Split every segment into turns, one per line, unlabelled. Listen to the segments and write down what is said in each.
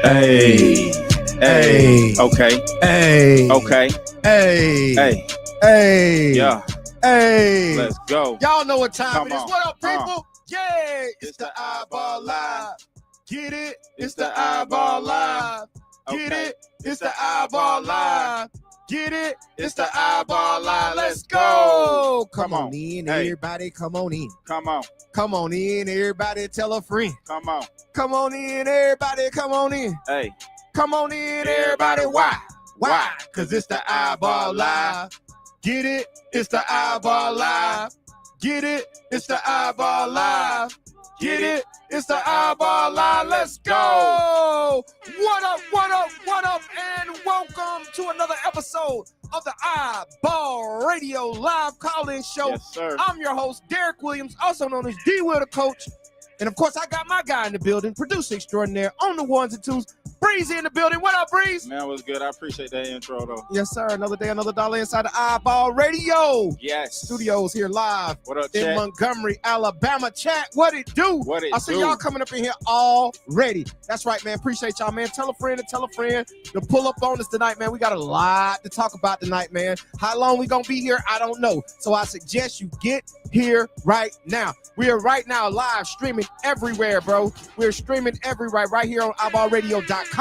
Hey, hey, okay,
hey,
okay,
hey,
hey,
hey,
yeah,
hey.
let's go.
Y'all know what time
Come
it is.
on.
What up, people? Yeah, it's the
iBall
iBall
Live.
Live. Get it?
It's
It's the
the
iBall
iBall
Live. Get
Okay.
it? It's
It's
the
the
iBall
iBall
Live. Get it?
It's
It's
the
the
iBall
iBall
Live.
Live. Let's
Let's
go.
go.
Come
Come
on
on.
in,
Hey.
everybody. Come on in.
Come on,
Come on in, everybody. Tell a friend.
come on.
Come on in, everybody. Come on in.
Hey,
Come on in, everybody. Why? Why? Because it's the iBall Live. Get it? It's the iBall Live. Get it? It's the iBall Live. Get it? It's the iBall Live. Let's go. What up, what up, what up, and welcome to another episode of the iBall Radio Live Call-In Show.
yes, sir.
I'm your host, Derek Williams, also known as D. Will the Coach. And of course, I got my guy in the building, producer extraordinaire on the ones and twos, Breezy in the building. What up, Breeze?
Man, was good. I appreciate that intro, though.
Yes, sir. Another day, another dollar inside the iBall Radio
Yes.
Studios here live
What up,
in
chat?
Montgomery, Alabama. Chat, what it do?
What it
I see
do?
y'all coming up in here already. That's right, man. Appreciate y'all, man. Tell a friend to pull up on us tonight, man. We got a lot to talk about tonight, man. How long we gonna be here, I don't know. So I suggest you get here right now. We are right now live streaming everywhere, bro. We're streaming everywhere right here on iBallRadio.com.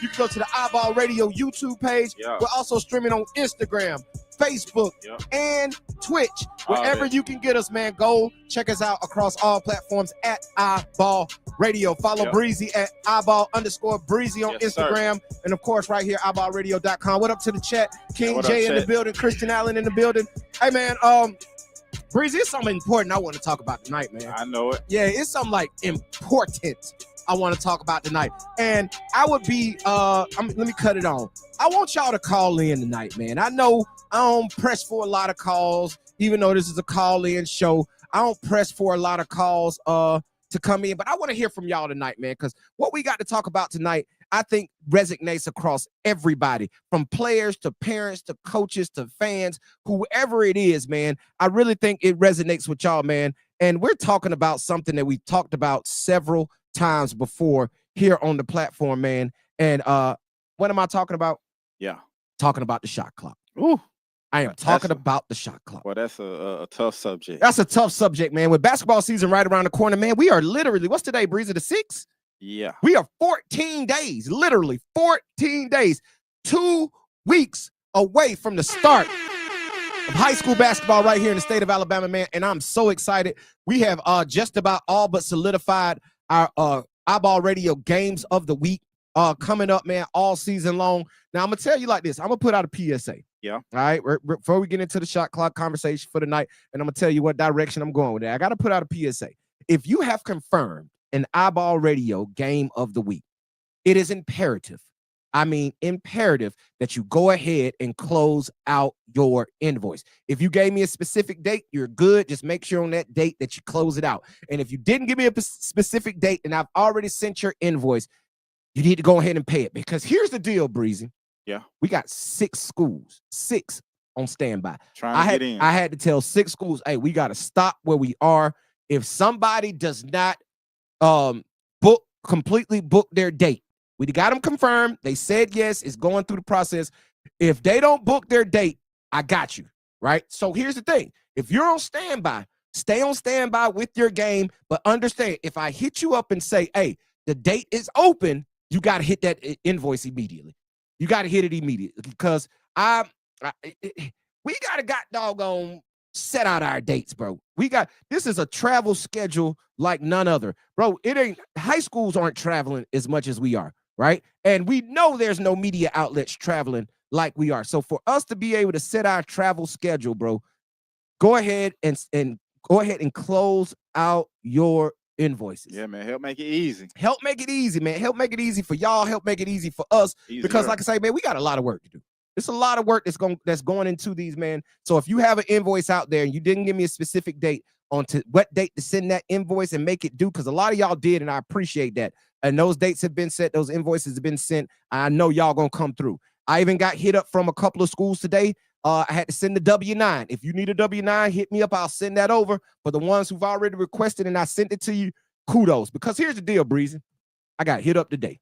You can go to the iBall Radio YouTube page.
Yeah.
We're also streaming on Instagram, Facebook,
Yeah.
and Twitch.
All
Wherever
that.
you can get us, man, go check us out across all platforms at iBall Radio. Follow
Yep.
Breezy at iBall_Breezy on
Yes, sir.
Instagram. And of course, right here, iBallRadio.com. What up to the chat? King
what up,
J in the
chat?
building, Christian Allen in the building. Hey, man, Breezy, it's something important I want to talk about tonight, man.
I know it.
Yeah, it's something like important I want to talk about tonight. And I would be, let me cut it on. I want y'all to call in tonight, man. I know I don't press for a lot of calls, even though this is a call-in show. I don't press for a lot of calls to come in, but I want to hear from y'all tonight, man, because what we got to talk about tonight, I think resonates across everybody, from players to parents to coaches to fans, whoever it is, man. I really think it resonates with y'all, man. And we're talking about something that we talked about several times before here on the platform, man. And what am I talking about?
Yeah.
Talking about the shot clock.
Ooh.
I am talking about the shot clock.
Well, that's a tough subject.
That's a tough subject, man. With basketball season right around the corner, man, we are literally, what's today, Breezy, the 6th?
Yeah.
We are 14 days, literally 14 days, 2 weeks away from the start of high school basketball right here in the state of Alabama, man. And I'm so excited. We have just about all but solidified our iBall Radio games of the week coming up, man, all season long. Now, I'm going to tell you like this. I'm going to put out a PSA.
Yeah.
All right. Before we get into the shot clock conversation for the night, and I'm going to tell you what direction I'm going with that. I got to put out a PSA. If you have confirmed an iBall Radio game of the week, it is imperative. I mean, imperative that you go ahead and close out your invoice. If you gave me a specific date, you're good. Just make sure on that date that you close it out. And if you didn't give me a specific date and I've already sent your invoice, you need to go ahead and pay it. Because here's the deal, Breezy.
Yeah.
We got 6 schools, 6 on standby.
Trying to get in.
I had to tell 6 schools, hey, we got to stop where we are. If somebody does not completely book their date, we got them confirmed. They said yes, it's going through the process. If they don't book their date, I got you, right? So here's the thing. If you're on standby, stay on standby with your game, but understand, if I hit you up and say, hey, the date is open, you got to hit that invoice immediately. You got to hit it immediately because we got to doggone set out our dates, bro. This is a travel schedule like none other, bro. High schools aren't traveling as much as we are, right? And we know there's no media outlets traveling like we are. So for us to be able to set our travel schedule, bro, go ahead and close out your invoices.
Yeah, man. Help make it easy.
Help make it easy, man. Help make it easy for y'all. Help make it easy for us. Because like I say, man, we got a lot of work to do. It's a lot of work that's going into these, man. So if you have an invoice out there and you didn't give me a specific date on what date to send that invoice and make it due, because a lot of y'all did, and I appreciate that. And those dates have been set. Those invoices have been sent. I know y'all going to come through. I even got hit up from a couple of schools today. I had to send the W-9. If you need a W-9, hit me up. I'll send that over. For the ones who've already requested and I sent it to you, kudos. Because here's the deal, Breezy. I got hit up today.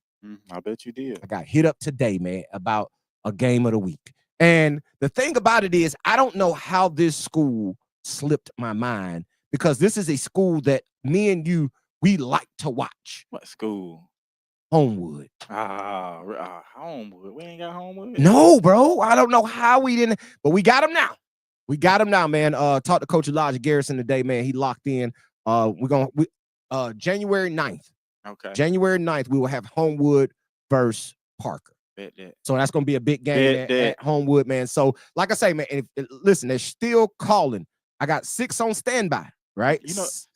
I bet you did.
I got hit up today, man, about a game of the week. And the thing about it is, I don't know how this school slipped my mind, because this is a school that me and you, we like to watch.
What school?
Homewood.
Homewood. We ain't got Homewood.
No, bro. I don't know how we didn't, but we got him now. We got him now, man. Talked to Coach Elijah Garrison today, man. He locked in. January 9th.
Okay.
January 9th, we will have Homewood versus Parker.
Bet that.
So that's going to be a big game at Homewood, man. So, like I say, man, listen, they're still calling. I got 6 on standby, right?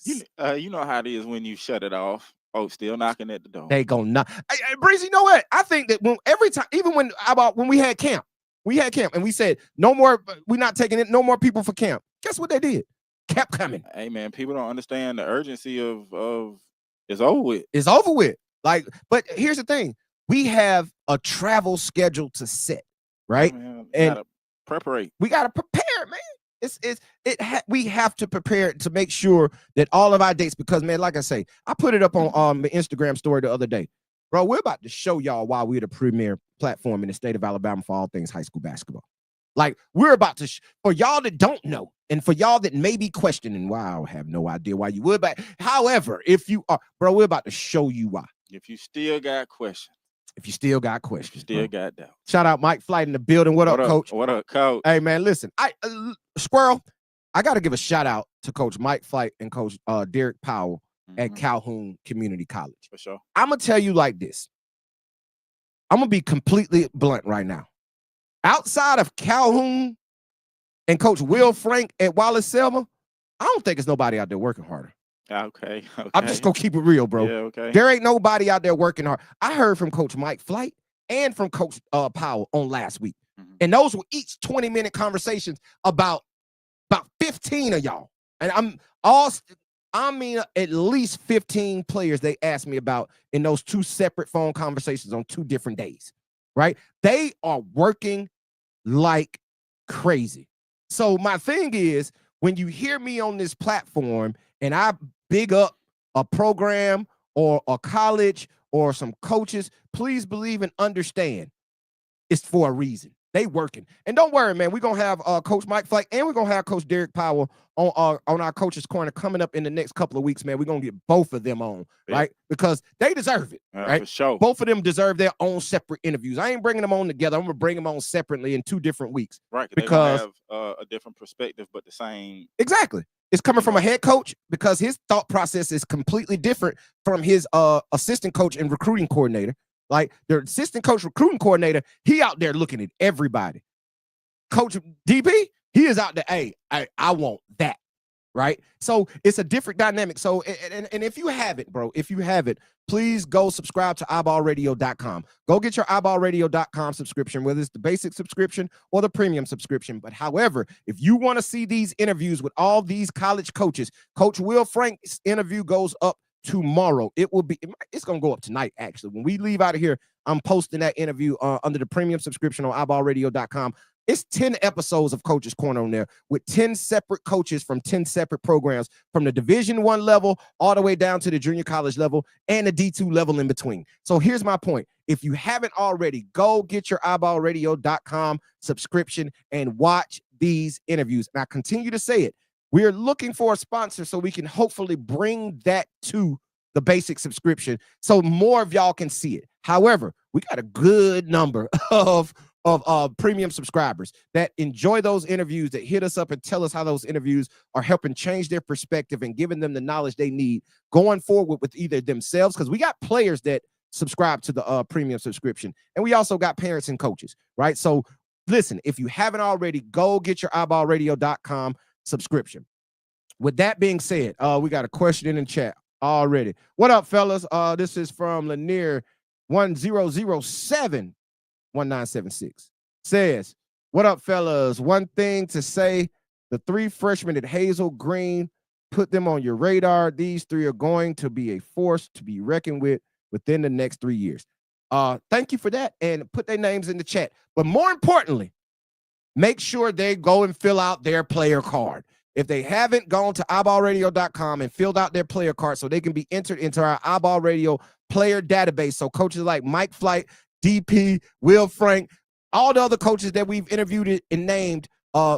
You know how it is when you shut it off. Oh, still knocking at the door.
They gonna knock. Hey, Breezy, you know what? I think that every time, even when we had camp, and we said no more. We're not taking it. No more people for camp. Guess what they did? Kept coming.
Hey, man, people don't understand the urgency of it's over with.
It's over with. Like, but here's the thing: we have a travel schedule to set, right?
Man,
and
we
gotta prepare, man. We have to prepare to make sure that all of our dates, because, man, like I say, I put it up on the Instagram story the other day. Bro, we're about to show y'all why we're the premier platform in the state of Alabama for all things high school basketball. Like, we're about to, for y'all that don't know, and for y'all that may be questioning, wow, I have no idea why you would, but however, if you are, bro, we're about to show you why.
If you still got questions.
If you still got questions.
Still got doubt.
Shout out Mike Flight in the building. What up, Coach?
What up, Coach?
Hey, man, listen. Squirrel, I got to give a shout out to Coach Mike Flight and Coach Derek Powell at Calhoun Community College.
For sure.
I'm going to tell you like this. I'm going to be completely blunt right now. Outside of Calhoun and Coach Will Frank at Wallace Selma, I don't think there's nobody out there working harder.
Okay.
I'm just going to keep it real, bro.
Yeah, okay.
There ain't nobody out there working hard. I heard from Coach Mike Flight and from Coach Powell on last week. And those were each 20-minute conversations about 15 of y'all. And I mean, at least 15 players they asked me about in those 2 separate phone conversations on 2 different days, right? They are working like crazy. So my thing is, when you hear me on this platform and I big up a program or a college or some coaches, please believe and understand it's for a reason. They working. And don't worry, man. We're going to have Coach Mike Flight and we're going to have Coach Derek Powell on our Coach's Corner coming up in the next couple of weeks, man. We're going to get both of them on, right? Because they deserve it, right?
For sure.
Both of them deserve their own separate interviews. I ain't bringing them on together. I'm going to bring them on separately in 2 different weeks.
Right,
because
they have a different perspective, but the same.
Exactly. It's coming from a head coach, because his thought process is completely different from his assistant coach and recruiting coordinator. Like, their assistant coach recruiting coordinator, he out there looking at everybody. Coach DB, he is out there, hey, I want that, right? So it's a different dynamic. So, and if you have it, bro, please go subscribe to iBallRadio.com. Go get your iBallRadio.com subscription, whether it's the basic subscription or the premium subscription. But however, if you want to see these interviews with all these college coaches, Coach Will Frank's interview goes up tomorrow. It's gonna go up tonight, actually. When we leave out of here, I'm posting that interview under the premium subscription on iBallRadio.com. It's 10 episodes of Coach's Corner on there with 10 separate coaches from 10 separate programs, from the Division I level all the way down to the junior college level and the D2 level in between. So here's my point. If you haven't already, go get your iBallRadio.com subscription and watch these interviews. And I continue to say it. We're looking for a sponsor so we can hopefully bring that to the basic subscription so more of y'all can see it. However, we got a good number of premium subscribers that enjoy those interviews, that hit us up and tell us how those interviews are helping change their perspective and giving them the knowledge they need going forward with either themselves, because we got players that subscribe to the premium subscription, and we also got parents and coaches, right? So listen, if you haven't already, go get your iBallRadio.com subscription. With that being said, we got a question in the chat already. What up, fellas? This is from Lanier 1007 1976. Says, what up, fellas? One thing to say, the 3 freshmen at Hazel Green, put them on your radar. These 3 are going to be a force to be reckoned with within the next 3 years. Thank you for that, and put their names in the chat. But more importantly, make sure they go and fill out their player card. if they haven't gone to iBallRadio.com and filled out their player card so they can be entered into our iBall Radio player database. So coaches like Mike Flight, DP, Will Frank, all the other coaches that we've interviewed and named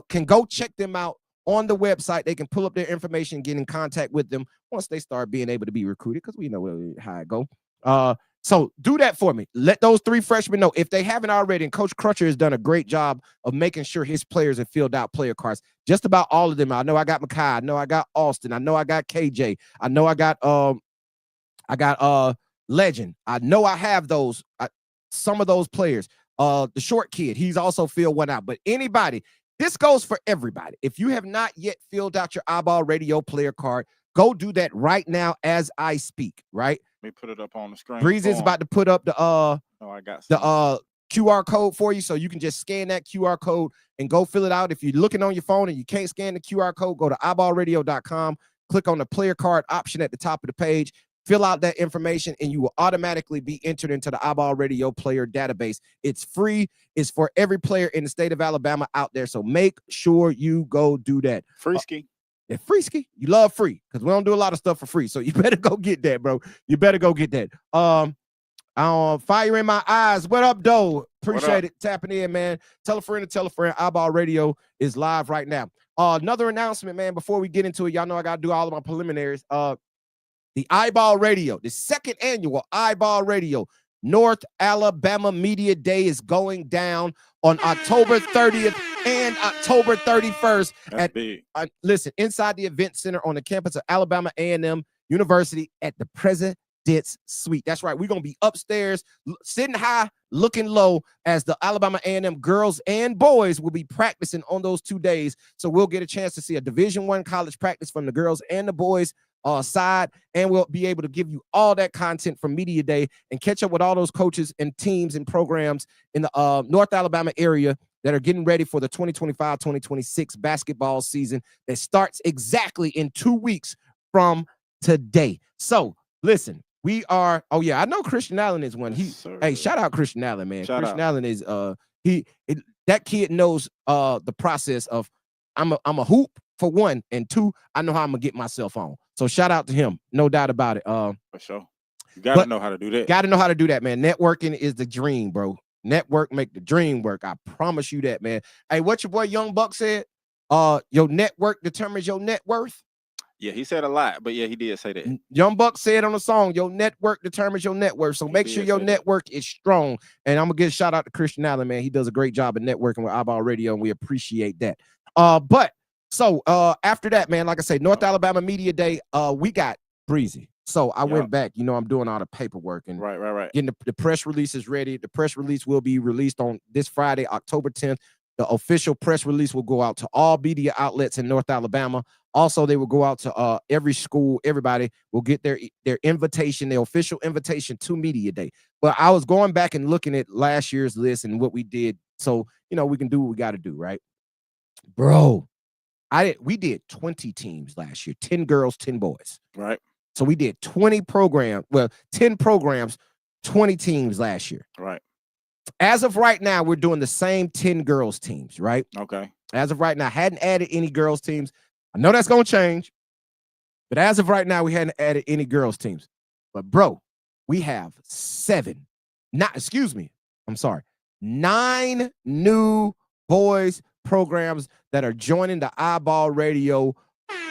can go check them out on the website. They can pull up their information, get in contact with them once they start being able to be recruited, because we know how it go. So do that for me. Let those 3 freshmen know if they haven't already. And Coach Crutcher has done a great job of making sure his players have filled out player cards. Just about all of them. I know I got Makai. I know I got Austin. I know I got KJ. I know I got Legend. I know I have those. Some of those players. The short kid, he's also filled one out. But anybody, this goes for everybody. If you have not yet filled out your iBall Radio player card, go do that right now as I speak, right?
Let me put it up on the screen.
Breeze is about to put up the
I got some.
the QR code for you, so you can just scan that QR code and go fill it out. If you're looking on your phone and you can't scan the QR code, go to iBallRadio.com, click on the player card option at the top of the page, fill out that information, and you will automatically be entered into the iBall Radio player database. It's free. It's for every player in the state of Alabama out there, so make sure you go do that.
Free ski.
Yeah, free ski. You love free, because we don't do a lot of stuff for free. So you better go get that, bro. You better go get that. Fire in my eyes. What up, Doe? Appreciate it. Tapping in, man. Tell a friend to tell a friend. iBall Radio is live right now. Another announcement, man, before we get into it. Y'all know I gotta do all of my preliminaries. The iBall Radio, the second annual iBall Radio North Alabama Media Day is going down on October 30th and October 31st.
That's big.
Listen, inside the event center on the campus of Alabama A&M University at the President's Suite. That's right. We're going to be upstairs, sitting high, looking low, as the Alabama A&M girls and boys will be practicing on those 2 days. So we'll get a chance to see a Division I college practice from the girls and the boys side, and we'll be able to give you all that content from Media Day and catch up with all those coaches and teams and programs in the North Alabama area that are getting ready for the 2025-2026 basketball season that starts exactly in 2 weeks from today. So listen, we are, oh yeah, I know Christian Allen is one. Hey, shout out Christian Allen, man. Christian Allen is that kid knows the process of I'm a hoop for one, and two, I know how I'm gonna get myself on. So shout out to him, no doubt about it.
For sure. You gotta know how to do that.
Gotta know how to do that, man. Networking is the dream, bro. Network make the dream work. I promise you that, man. Hey, what your boy Young Buck said? Your network determines your net worth.
Yeah, he said a lot, but yeah, he did say that.
Young Buck said on the song, your network determines your net worth. So make sure your network is strong. And I'm gonna give a shout out to Christian Allen, man. He does a great job of networking with iBall Radio, and we appreciate that. So after that, man, like I said, North Alabama Media Day, we got Breezy. So I went back, I'm doing all the paperwork and
right.
Getting the press release is ready. The press release will be released on this Friday, October 10th. The official press release will go out to all media outlets in North Alabama. Also, they will go out to every school. Everybody will get their invitation, their official invitation to Media Day. But I was going back and looking at last year's list and what we did. So, we can do what we got to do, right? Bro, we did 20 teams last year, 10 girls, 10 boys.
Right.
So we did 10 programs, 20 teams last year.
Right.
As of right now, we're doing the same 10 girls teams, right?
Okay.
As of right now, hadn't added any girls teams. I know that's going to change, but as of right now, we hadn't added any girls teams. But bro, we have 9 new boys programs that are joining the iBall Radio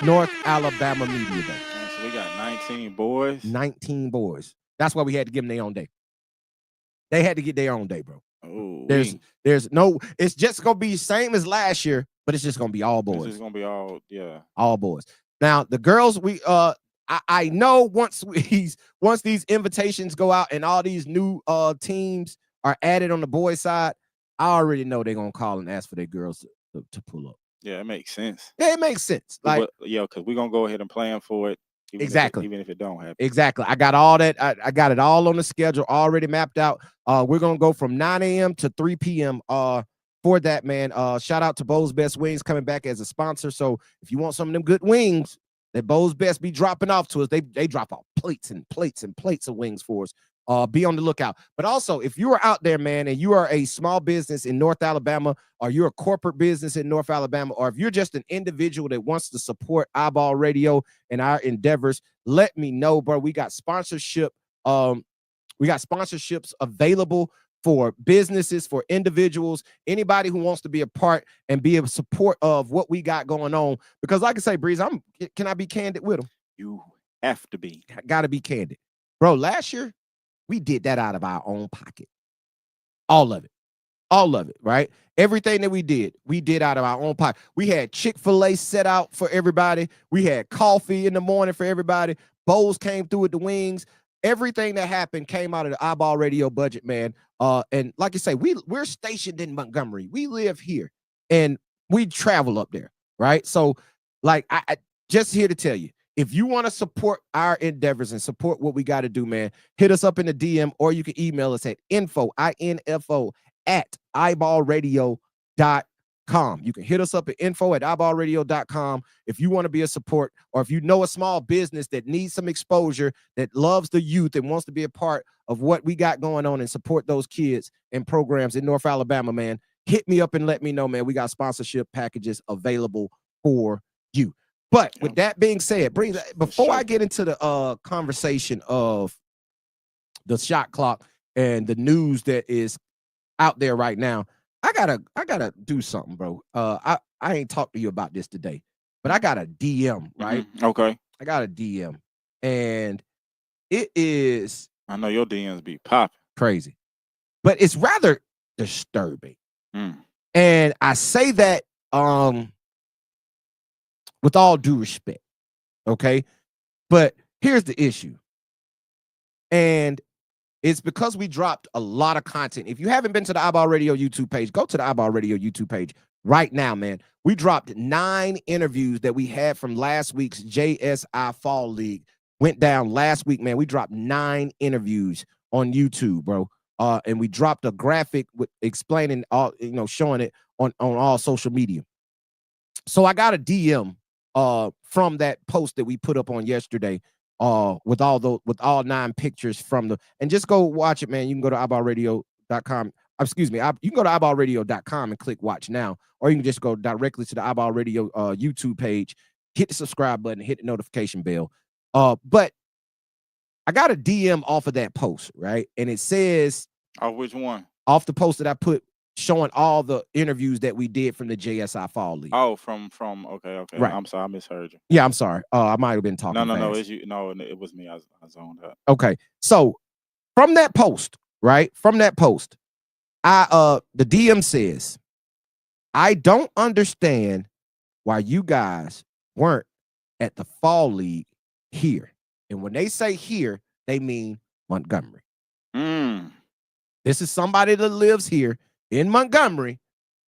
North Alabama Media Day.
So we got 19 boys.
19 boys. That's why we had to give them their own day. They had to get their own day, bro.
Oh,
there's no, it's just gonna be same as last year, but it's just gonna be all boys.
It's just gonna be
all boys. Now the girls, I know once these invitations go out and all these new teams are added on the boys side, I already know they're gonna call and ask for their girls to pull up.
Yeah, it makes sense.
Yeah, it makes sense. Like,
because we're gonna go ahead and plan for it. Even if it don't happen.
Exactly. I got all that. I got it all on the schedule already mapped out. We're gonna go from 9 a.m. to 3 p.m. For that, man. Shout out to Bo's Best Wings coming back as a sponsor. So if you want some of them good wings that Bo's Best be dropping off to us, they drop off plates and plates and plates of wings for us Be on the lookout. But also, if you are out there, man, and you are a small business in North Alabama, or you're a corporate business in North Alabama, or if you're just an individual that wants to support iBall Radio and our endeavors, let me know, bro. We got sponsorship. We got sponsorships available for businesses, for individuals, anybody who wants to be a part and be a support of what we got going on. Because like I say, Breeze, can I be candid with them?
You have to be.
Got to be candid. Bro, last year, we did that out of our own pocket. All of it. All of it, right? Everything that we did out of our own pocket. We had Chick-fil-A set out for everybody. We had coffee in the morning for everybody. Bowls came through with the wings. Everything that happened came out of the iBall Radio budget, man. And like you say, we're stationed in Montgomery. We live here and we travel up there, right? So, like, I just here to tell you, if you want to support our endeavors and support what we got to do, man, hit us up in the DM, or you can email us at info at iballradio.com. You can hit us up at info at iballradio.com if you want to be a support, or if you know a small business that needs some exposure, that loves the youth and wants to be a part of what we got going on and support those kids and programs in North Alabama, man, hit me up and let me know, man. We got sponsorship packages available for you. But with that being said, before I get into the conversation of the shot clock and the news that is out there right now, I gotta do something, bro. I ain't talked to you about this today, but I got a DM, right?
Okay.
I got a DM, and it is,
I know your DMs be popping.
Crazy, but it's rather disturbing. And I say that with all due respect, okay? But here's the issue. And it's because we dropped a lot of content. If you haven't been to the iBall Radio YouTube page, go to the iBall Radio YouTube page right now, man. We dropped 9 interviews that we had from last week's JSI Fall League. Went down last week, man. We dropped 9 interviews on YouTube, bro. And we dropped a graphic with explaining all, showing it on all social media. So I got a DM from that post that we put up on yesterday, with all 9 pictures from and just go watch it, man. You can go to iBallradio.com. Excuse me, you can go to iBallradio.com and click watch now, or you can just go directly to the iBall Radio YouTube page, hit the subscribe button, hit the notification bell. But I got a DM off of that post, right? And it says,
oh, which one?
Off the post that I put showing all the interviews that we did from the JSI Fall League.
Oh, from okay.
Right.
I'm sorry, I misheard you.
Yeah, I'm sorry. I might have been talking.
No, it's you. No, it was me. I zoned out.
Okay. So from that post, right? From that post, the DM says, I don't understand why you guys weren't at the Fall League here. And when they say here, they mean Montgomery. This is somebody that lives here in Montgomery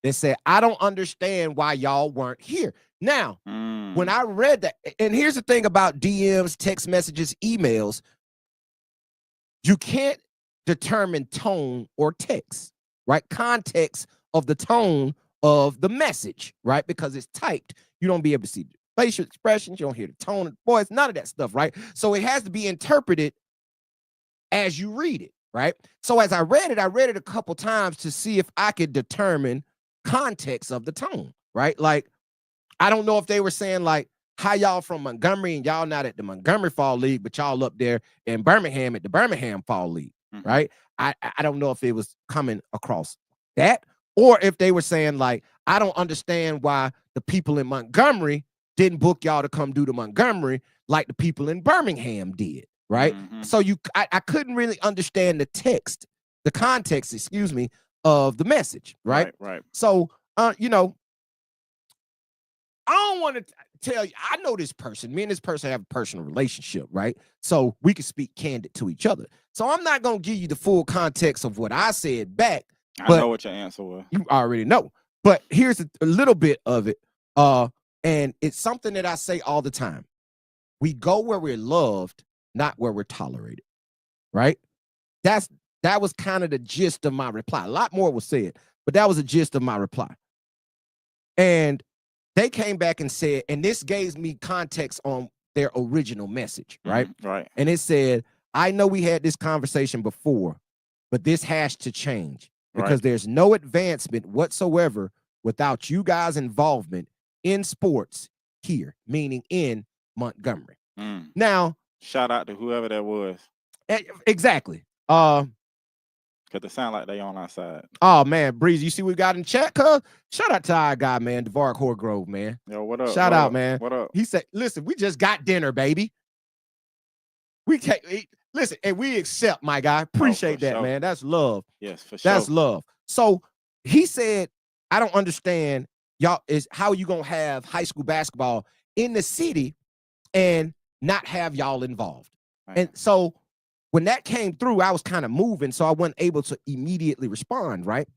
that said, I don't understand why y'all weren't here. Now, when I read that, and here's the thing about DMs, text messages, emails, you can't determine tone or text, right? Context of the tone of the message, right? Because it's typed. You don't be able to see the facial expressions. You don't hear the tone of the voice, none of that stuff, right? So it has to be interpreted as you read it, right? So as I read it a couple times to see if I could determine context of the tone, right? Like, I don't know if they were saying like, how y'all from Montgomery and y'all not at the Montgomery Fall League, but y'all up there in Birmingham at the Birmingham Fall League, right? I don't know if it was coming across that, or if they were saying like, I don't understand why the people in Montgomery didn't book y'all to come do the Montgomery like the people in Birmingham did, right? So I couldn't really understand the context, excuse me, of the message, right?
Right.
So, I don't want to tell you, I know this person. Me and this person have a personal relationship, right? So we can speak candid to each other. So I'm not going to give you the full context of what I said back.
I know what your answer was.
You already know. But here's a little bit of it. And it's something that I say all the time. We go where we're loved, not where we're tolerated, right? That was kind of the gist of my reply. A lot more was said, but that was the gist of my reply. And they came back and said, and this gave me context on their original message, right?
Right.
And it said, I know we had this conversation before, but this has to change because
Right.
there's no advancement whatsoever without you guys' involvement in sports here, meaning in Montgomery.
Mm.
Now,
Shout out to whoever that was,
exactly.
because it sound like they on our side.
Oh man, Breeze, you see what we got in chat? Cuz shout out to our guy, man, Devark Horgrove, man.
Yo, what up?
Shout
what
out,
up?
man.
What up?
He said, listen, we just got dinner, baby. We can't listen, and we accept, my guy. Appreciate that,
sure.
man. That's love.
Yes, for
That's
sure.
love. So he said, I don't understand, y'all, is how you gonna have high school basketball in the city and not have y'all involved.
Man.
And so when that came through, I was kind of moving, so I wasn't able to immediately respond, right?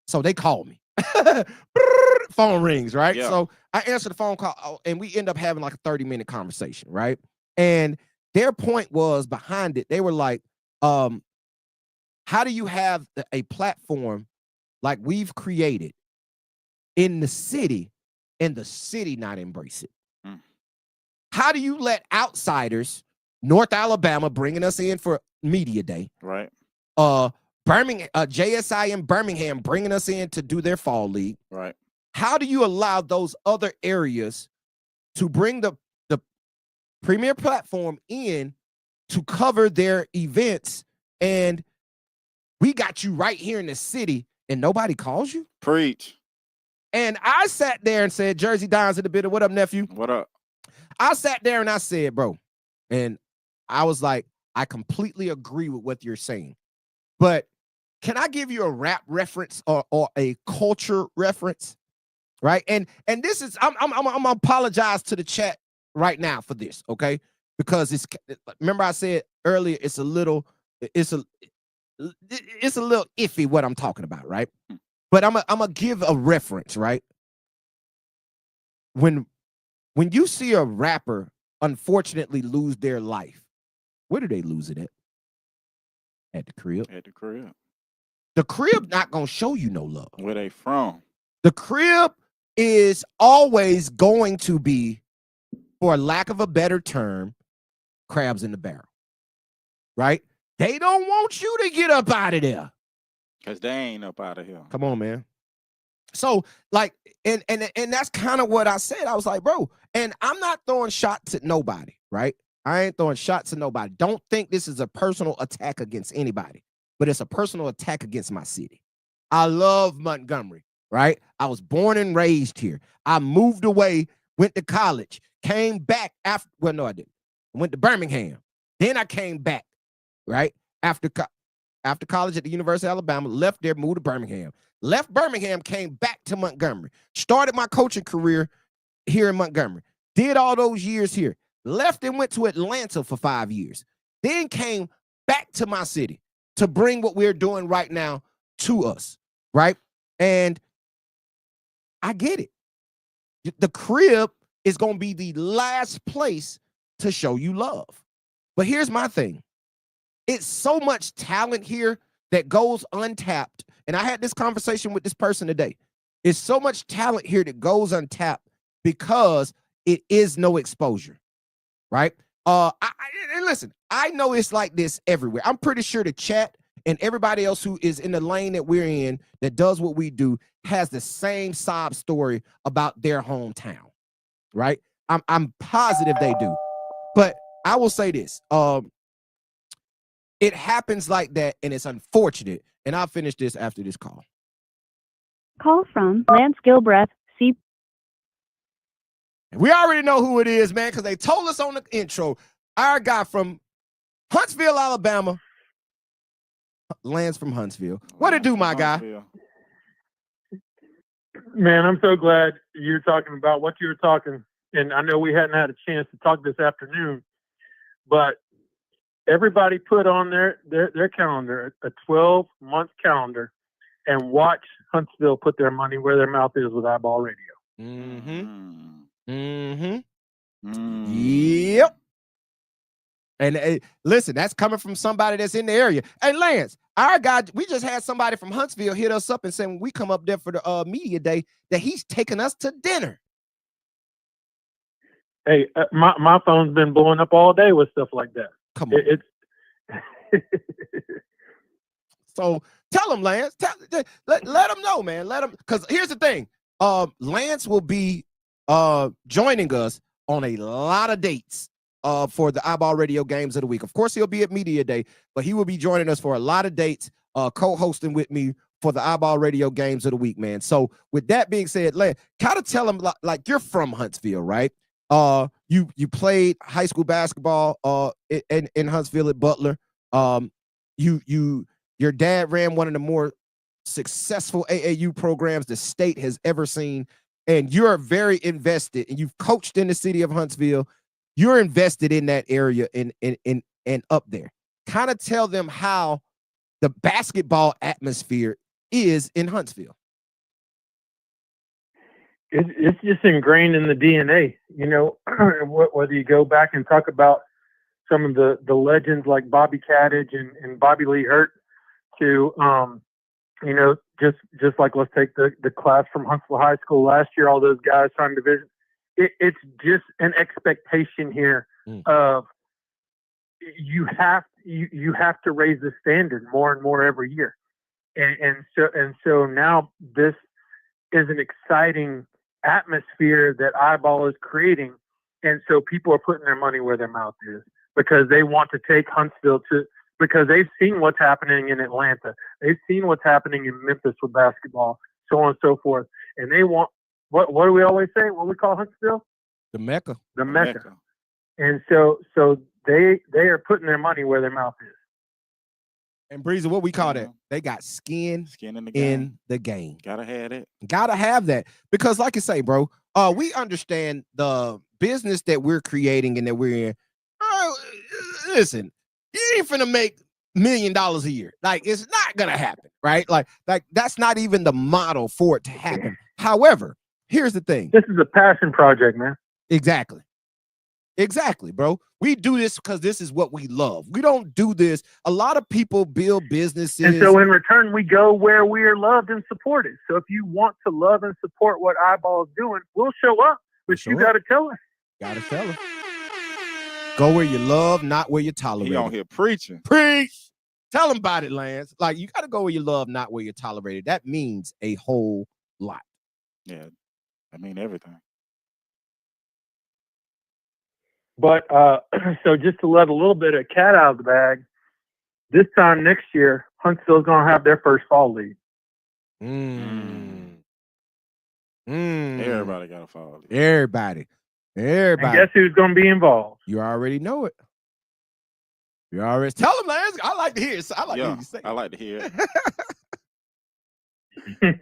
So they called me. Phone rings, right?
Yeah.
So I answered the phone call, and we end up having like a 30-minute conversation, right? And their point was behind it. They were like, how do you have a platform like we've created in the city and the city not embrace it?
Mm.
How do you let outsiders, North Alabama bringing us in for media day,
Right.
Birmingham, JSI in Birmingham bringing us in to do their fall league?
Right.
How do you allow those other areas to bring the premier platform in to cover their events, and we got you right here in the city and nobody calls you?
Preach.
And I sat there and said, Jersey Dines in the bit of what up, nephew?
What up?
I sat there and I said, bro, and I was like, I completely agree with what you're saying, but can I give you a rap reference or a culture reference? Right. And this is, I'm gonna apologize to the chat right now for this, okay? Because remember I said earlier, it's a little iffy what I'm talking about, right? But I'm gonna give a reference, right? When you see a rapper unfortunately lose their life, where do they lose it at? At the crib.
At the crib.
The crib not gonna show you no love.
Where they from?
The crib is always going to be, for lack of a better term, crabs in the barrel, right? They don't want you to get up out of there.
Because they ain't up out of here.
Come on, man. So, like, and that's kind of what I said. I was like, bro, and I'm not throwing shots at nobody, right? I ain't throwing shots at nobody. Don't think this is a personal attack against anybody, but it's a personal attack against my city. I love Montgomery, right? I was born and raised here. I moved away, went to college, came back after, well, no, I didn't. I went to Birmingham. Then I came back, right? After college at the University of Alabama, left there, moved to Birmingham. Left Birmingham, came back to Montgomery. Started my coaching career here in Montgomery. Did all those years here. Left and went to Atlanta for 5 years. Then came back to my city to bring what we're doing right now to us, right? And I get it. The crib is going to be the last place to show you love. But here's my thing. It's so much talent here that goes untapped. And I had this conversation with this person today. It's so much talent here that goes untapped because it is no exposure, right? And listen, I know it's like this everywhere. I'm pretty sure the chat and everybody else who is in the lane that we're in that does what we do has the same sob story about their hometown, right? I'm positive they do. But I will say this. It happens like that, and it's unfortunate. And I'll finish this after this call.
Call from Lance Gilbreth, C.
We already know who it is, man, because they told us on the intro. Our guy from Huntsville, Alabama. Lance from Huntsville. What it do, my guy?
Man, I'm so glad you're talking about what you were talking. And I know we hadn't had a chance to talk this afternoon, but everybody put on their calendar a 12-month calendar and watch Huntsville put their money where their mouth is with iBall Radio.
Yep. And listen, that's coming from somebody that's in the area. Hey, Lance, our guy, we just had somebody from Huntsville hit us up and say when we come up there for the media day that he's taking us to dinner.
Hey, my phone's been blowing up all day with stuff like that.
Come on. So tell them, Lance. Let them know, man. Let them, because here's the thing. Lance will be joining us on a lot of dates for the iBall Radio Games of the Week. Of course, he'll be at Media Day, but he will be joining us for a lot of dates, co-hosting with me for the iBall Radio Games of the Week, man. So with that being said, Lance, kind of tell him like you're from Huntsville, right? You played high school basketball in Huntsville at Butler. Your dad ran one of the more successful AAU programs the state has ever seen, and you're very invested, and you've coached in the city of Huntsville. You're invested in that area and up there. Kind of tell them how the basketball atmosphere is in Huntsville.
It's just ingrained in the DNA, you know. Whether you go back and talk about some of the legends like Bobby Caddage and Bobby Lee Hurt, to you know, just like, let's take the class from Huntsville High School last year, all those guys trying division. It's just an expectation here of you have to raise the standard more and more every year, and so now this is an exciting atmosphere that iBall is creating, and so people are putting their money where their mouth is because they want to take Huntsville to. Because they've seen what's happening in Atlanta. They've seen what's happening in Memphis with basketball, so on and so forth. And they want, what do we always say? What we call Huntsville?
The Mecca.
The Mecca. And so they are putting their money where their mouth is.
And Breezy, what we call that? They got skin in the game.
Gotta have it.
Gotta have that. Because like you say, bro, we understand the business that we're creating and that we're in. Listen, you ain't finna make $1 million a year. Like, it's not gonna happen, right? Like that's not even the model for it to happen. However, here's the thing.
This is a passion project, man.
Exactly, bro. We do this because this is what we love. We don't do this. A lot of people build businesses.
And so in return, we go where we are loved and supported. So if you want to love and support what iBall is doing, we'll show up. But you got to tell us.
Got to tell us. Go where you love, not where you tolerate.
He on here preaching.
Preach. Tell them about it, Lance. Like, you got to go where you love, not where you're tolerated. That means a whole lot.
Yeah, I mean everything.
But so just to let a little bit of cat out of the bag, this time next year, Huntsville's going to have their first fall league.
Everybody got a fall league.
Everybody.
And guess who's going to be involved?
You already know it. You already tell them, Lance. I like to hear it. I like to hear you say it.
I like to hear it.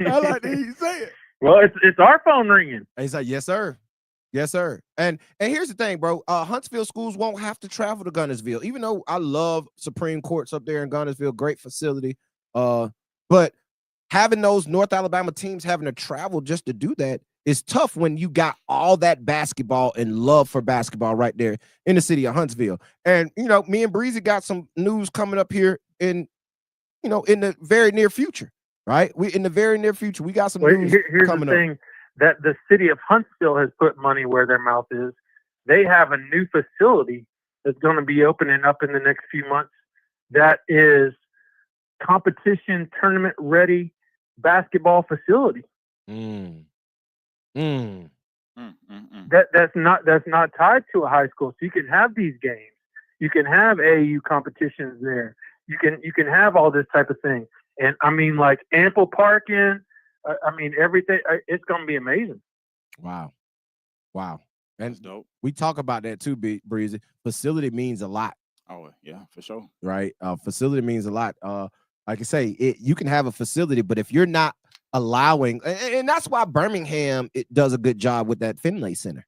I like to hear you say it.
Well, it's our phone ringing.
He's like, yes, sir. Yes, sir. And here's the thing, bro. Huntsville schools won't have to travel to Gunnersville, even though I love Supreme Courts up there in Gunnersville. Great facility. But having those North Alabama teams having to travel just to do that is tough when you got all that basketball and love for basketball right there in the city of Huntsville. And, you know, me and Breezy got some news coming up here in the very near future, right? In the very near future, we got some news
here's
coming
the thing. That the city of Huntsville has put money where their mouth is. They have a new facility that's going to be opening up in the next few months that is competition tournament ready basketball facility. That's not tied to a high school. So you can have these games. You can have AAU competitions there. You can have all this type of thing. And I mean, like ample parking. I mean, everything. It's going to be amazing.
Wow. And
that's dope.
We talk about that too, Breezy. Facility means a lot.
Oh, yeah, for sure.
Right. Facility means a lot. Like I say, you can have a facility, but if you're not allowing, and that's why Birmingham does a good job with that Finlay Center,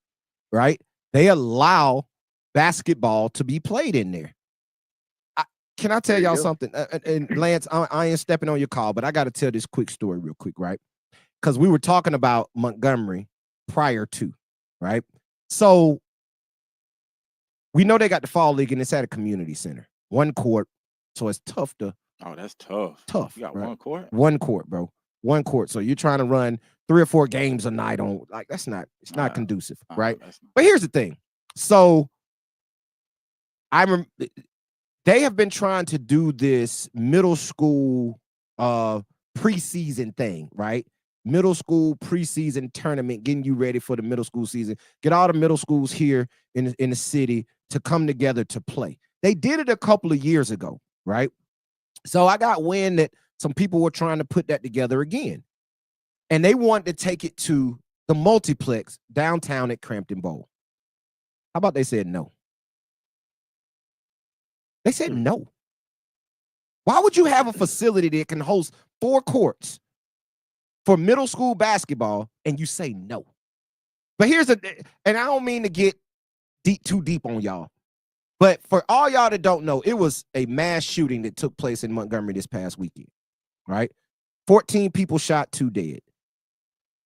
right? They allow basketball to be played in there. Can I tell y'all something? And Lance, I ain't stepping on your call, but I got to tell this quick story real quick, right? Because we were talking about Montgomery prior to, right? So we know they got the fall league and it's at a community center, one court. So it's tough to.
Oh, that's tough.
Tough.
You got
right?
one court?
One court, bro. One court. So you're trying to run 3 or 4 games a night on, like, it's not conducive, right? But here's the thing. So I remember They have been trying to do this middle school preseason thing, right? Middle school preseason tournament, getting you ready for the middle school season. Get all the middle schools here in the city to come together to play. They did it a couple of years ago, right? So I got wind that some people were trying to put that together again. And they wanted to take it to the multiplex downtown at Crampton Bowl. How about they said no? They said no. Why would you have a facility that can host 4 courts for middle school basketball and you say no? But and I don't mean to get too deep on y'all, but for all y'all that don't know, it was a mass shooting that took place in Montgomery this past weekend, right? 14 people shot, 2 dead.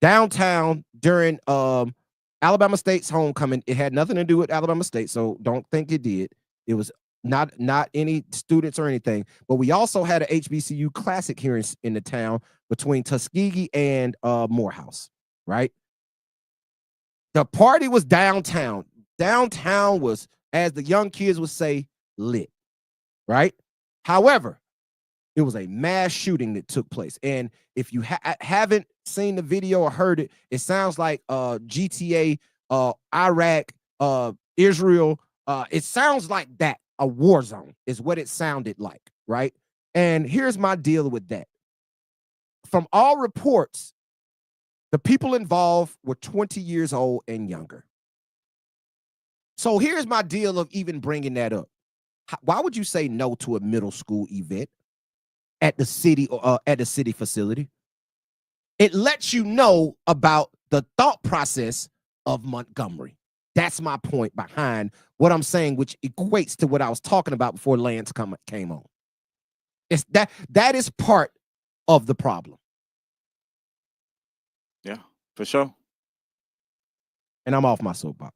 Downtown during Alabama State's homecoming, it had nothing to do with Alabama State, so don't think it did. It was not any students or anything, but we also had an HBCU classic here in the town between Tuskegee and Morehouse, right? The party was downtown. Downtown was, as the young kids would say, lit, right? However, it was a mass shooting that took place. And if you haven't seen the video or heard it, it sounds like GTA, Iraq, Israel. It sounds like that. A war zone is what it sounded like, right? And here's my deal with that. From all reports, the people involved were 20 years old and younger. So here's my deal of even bringing that up. Why would you say no to a middle school event at the city or at the city facility? It lets you know about the thought process of Montgomery. That's my point behind what I'm saying, which equates to what I was talking about before Lance came on. It's that is part of the problem.
Yeah, for sure.
And I'm off my soapbox.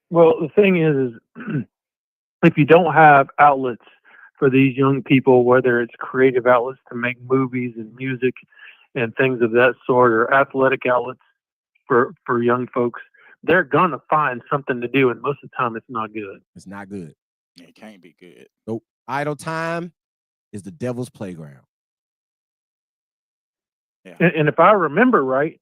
Well, the thing is if you don't have outlets for these young people, whether it's creative outlets to make movies and music and things of that sort, or athletic outlets for young folks, they're gonna find something to do, and most of the time it's not good.
It's not good.
It can't be good.
Nope. Idle time is the devil's playground.
Yeah.
And if I remember right,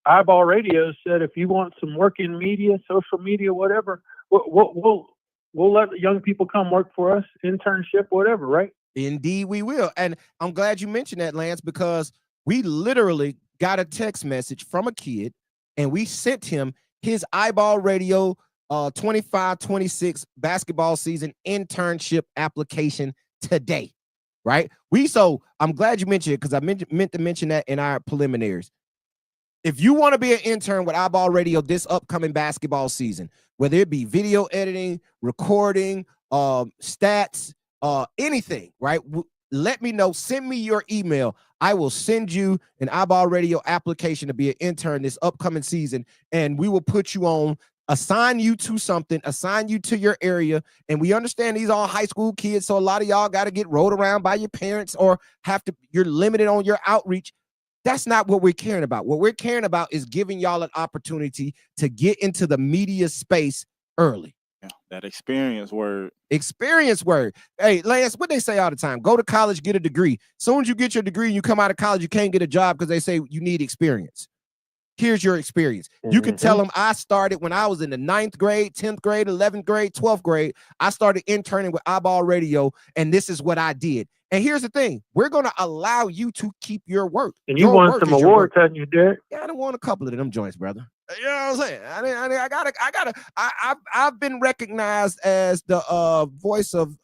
iBall Radio said if you want some work in media, social media, whatever, we'll let young people come work for us, internship, whatever, right?
Indeed, we will. And I'm glad you mentioned that, Lance, because we literally got a text message from a kid and we sent him his iBall Radio 25-26 basketball season internship application today, right? So I'm glad you mentioned it because I meant to mention that in our preliminaries. If you want to be an intern with iBall Radio this upcoming basketball season, whether it be video editing, recording, stats, anything, right? Let me know. Send me your email. I will send you an iBall Radio application to be an intern this upcoming season, and we will put you on, assign you to something, assign you to your area. And we understand these are high school kids, so a lot of y'all got to get rolled around by your parents or you're limited on your outreach. That's not what we're caring about. What we're caring about is giving y'all an opportunity to get into the media space early.
Yeah, that experience word.
Experience word. Hey, Lance, what they say all the time, go to college, get a degree. Soon as you get your degree and you come out of college, you can't get a job because they say you need experience. Here's your experience. You can tell them I started when I was in the 9th grade, 10th grade, 11th grade, 12th grade. I started interning with iBall Radio, and this is what I did. And here's the thing. We're going to allow you to keep your work.
And you won some awards, hadn't you, Derek?
Yeah, I done won a couple of them joints, brother. You know what I'm saying? I've been recognized as the voice of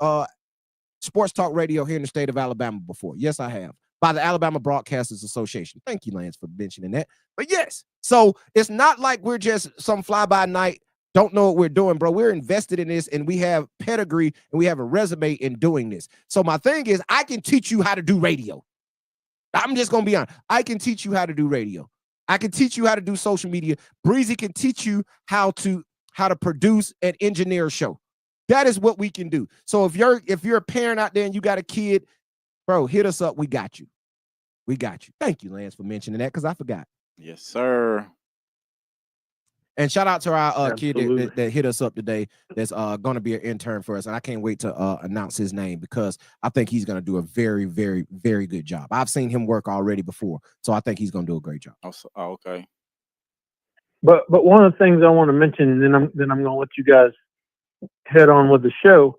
sports talk radio here in the state of Alabama before. Yes, I have. By the Alabama Broadcasters Association. Thank you, Lance, for mentioning that. But yes, so it's not like we're just some fly-by-night, don't know what we're doing, bro. We're invested in this, and we have pedigree, and we have a resume in doing this. So my thing is, I can teach you how to do radio. I'm just going to be honest. I can teach you how to do radio. I can teach you how to do social media. Breezy can teach you how to produce and engineer a show. That is what we can do. So if you're a parent out there and you got a kid, bro, hit us up. We got you. We got you. Thank you, Lance, for mentioning that because I forgot.
Yes, sir.
And shout out to our kid
Absolutely.
that hit us up today. That's going to be an intern for us, and I can't wait to announce his name because I think he's going to do a very, very, very good job. I've seen him work already before, so I think he's going to do a great job.
Okay.
But one of the things I want to mention, and then I'm going to let you guys head on with the show,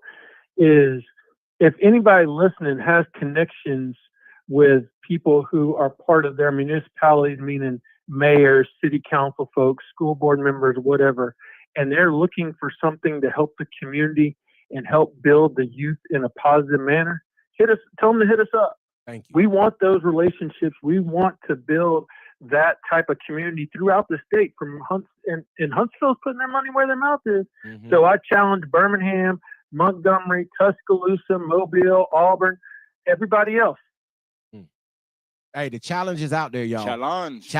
is if anybody listening has connections with people who are part of their municipalities, meaning mayors, city council folks, school board members, whatever, and they're looking for something to help the community and help build the youth in a positive manner, tell them to hit us up.
Thank you.
We want those relationships. We want to build that type of community throughout the state. From Huntsville's putting their money where their mouth is.
Mhm.
So I challenge Birmingham, Montgomery, Tuscaloosa, Mobile, Auburn, everybody else.
Hey, the challenge is out there, y'all.
Challenge.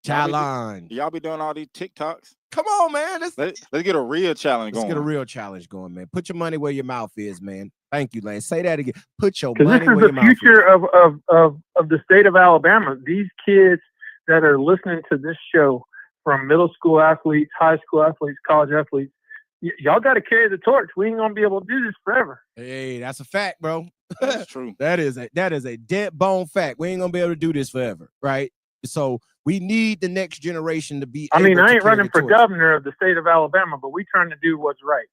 Y'all be doing all these TikToks.
Come on, man.
Let's get a real challenge going.
Let's get a real challenge going, man. Put your money where your mouth is, man. Thank you, Lance. Say that again. Put your
Because
money
this is
where your
the
mouth is.
future of the state of Alabama. These kids that are listening to this show, from middle school athletes, high school athletes, college athletes, y'all got to carry the torch. We ain't gonna be able to do this forever.
Hey, that's a fact, bro.
That's true.
That is a dead bone fact. We ain't gonna be able to do this forever, right? So we need the next generation to be.
I mean,
able
I
to
ain't
carry
running
the
for
torch.
governor of the state of Alabama, but we trying to do what's right.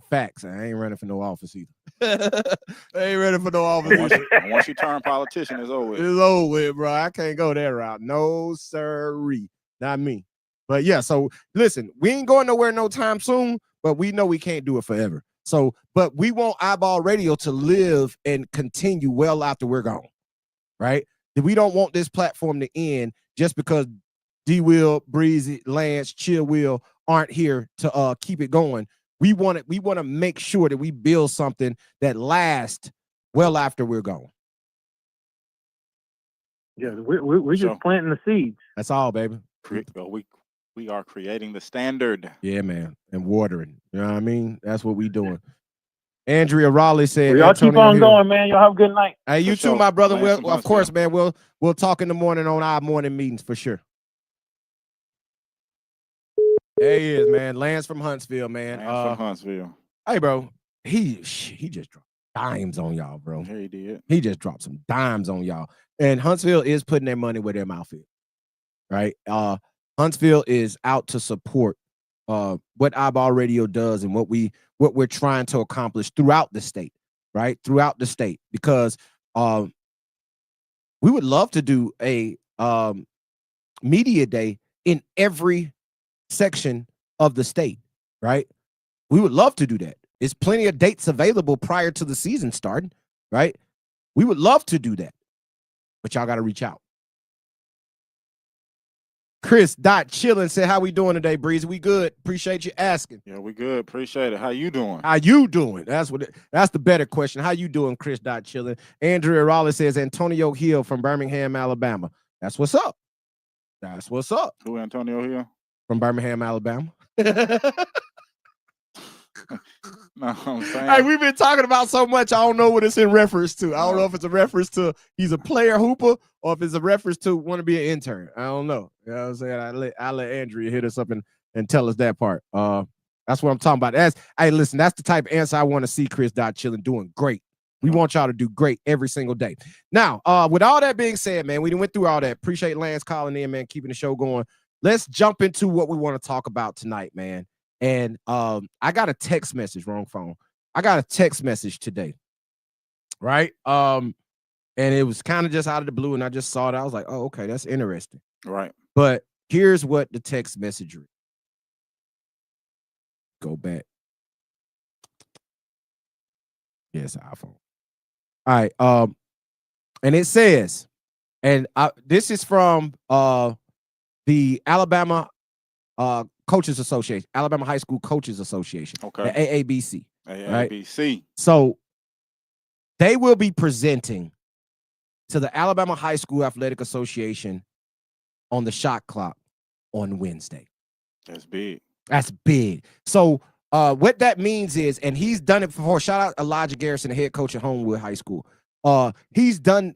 Facts. I ain't running for no office either. I ain't running for no office.
Once you turn politician, it's over with.
It's over with, bro. I can't go that route. No, sirree. Not me. But yeah, so listen, we ain't going nowhere no time soon, but we know we can't do it forever. So, but we want iBall Radio to live and continue well after we're gone, right? We don't want this platform to end just because D-Will, Breezy, Lance, Chill Will aren't here to keep it going. We want to make sure that we build something that lasts well after we're gone.
Yeah, we're just planting the seeds.
That's all, baby.
We are creating the standard.
Yeah, man, and watering. You know what I mean? That's what we doing. Andrea Raleigh said,
Well, y'all keep on going, man. Y'all have a good night.
Hey, you too, my brother. Well, of course, man. We'll talk in the morning on our morning meetings for sure. There he is, man. Lance from Huntsville, man.
From Huntsville.
Hey, bro. He just dropped dimes on y'all, bro.
Yeah, he did.
He just dropped some dimes on y'all. And Huntsville is putting their money where their mouth is. Right? Huntsville is out to support what iBall Radio does and what we're trying to accomplish throughout the state, right? Throughout the state, because we would love to do a media day in every section of the state, right? We would love to do that. There's plenty of dates available prior to the season starting, right? We would love to do that, but y'all got to reach out. Chris.Chillin said, how we doing today, Breeze? We good. Appreciate you asking.
Yeah, we good. Appreciate it. How you doing?
How you doing? That's the better question. How you doing, Chris.Chillin? Andrea Raleigh says, Antonio Hill from Birmingham, Alabama. That's what's up. That's what's up.
Who, Antonio Hill?
From Birmingham, Alabama.
No, I'm saying.
Hey, we've been talking about so much, I don't know what it's in reference to. I don't know if it's a reference to he's a player hooper or if it's a reference to want to be an intern. I don't know. You know what I'm saying? I'll let Andrea hit us up and tell us that part. That's what I'm talking about. Hey, listen, that's the type of answer I want to see Chris.Chillin doing great. We want y'all to do great every single day. Now, with all that being said, man, we went through all that. Appreciate Lance calling in, man, keeping the show going. Let's jump into what we want to talk about tonight, man. And I got a text message, wrong phone. I got a text message today, right? And it was kind of just out of the blue, and I just saw it. I was like, oh, okay, that's interesting.
Right.
But here's what the text message read. Go back. Yes, iPhone. All right. And it says, and this is from the Alabama Coaches Association, Alabama High School Coaches Association,
okay,
the AABC.
AABC.
Right? So they will be presenting to the Alabama High School Athletic Association on the shot clock on Wednesday.
That's big.
That's big. So what that means is, and he's done it before. Shout out Elijah Garrison, the head coach at Homewood High School. He's been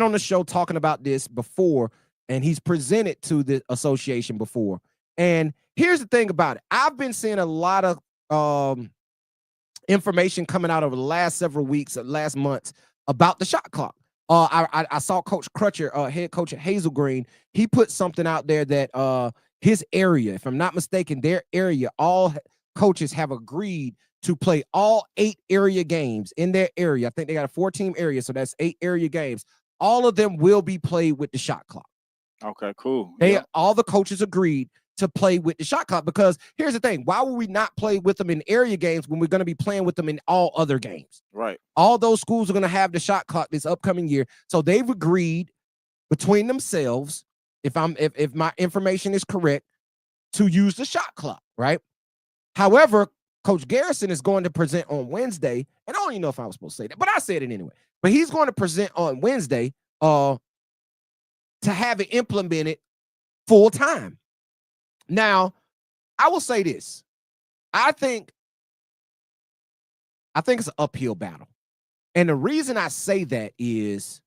on the show talking about this before, and he's presented to the association before. And here's the thing about it. I've been seeing a lot of information coming out over the last several weeks, last months, about the shot clock. I saw Coach Crutcher, head coach at Hazel Green. He put something out there that his area, if I'm not mistaken, their area, all coaches have agreed to play all 8 area games in their area. I think they got a 4-team area, so that's 8 area games. All of them will be played with the shot clock.
Okay, cool.
All the coaches agreed to play with the shot clock, because here's the thing: why would we not play with them in area games when we're going to be playing with them in all other games?
Right.
All those schools are going to have the shot clock this upcoming year, so they've agreed between themselves, if my information is correct, to use the shot clock. Right. However, Coach Garrison is going to present on Wednesday, and I don't even know if I was supposed to say that, but I said it anyway. But he's going to present on Wednesday to have it implemented full time. Now, I will say this. I think it's an uphill battle. And the reason I say that is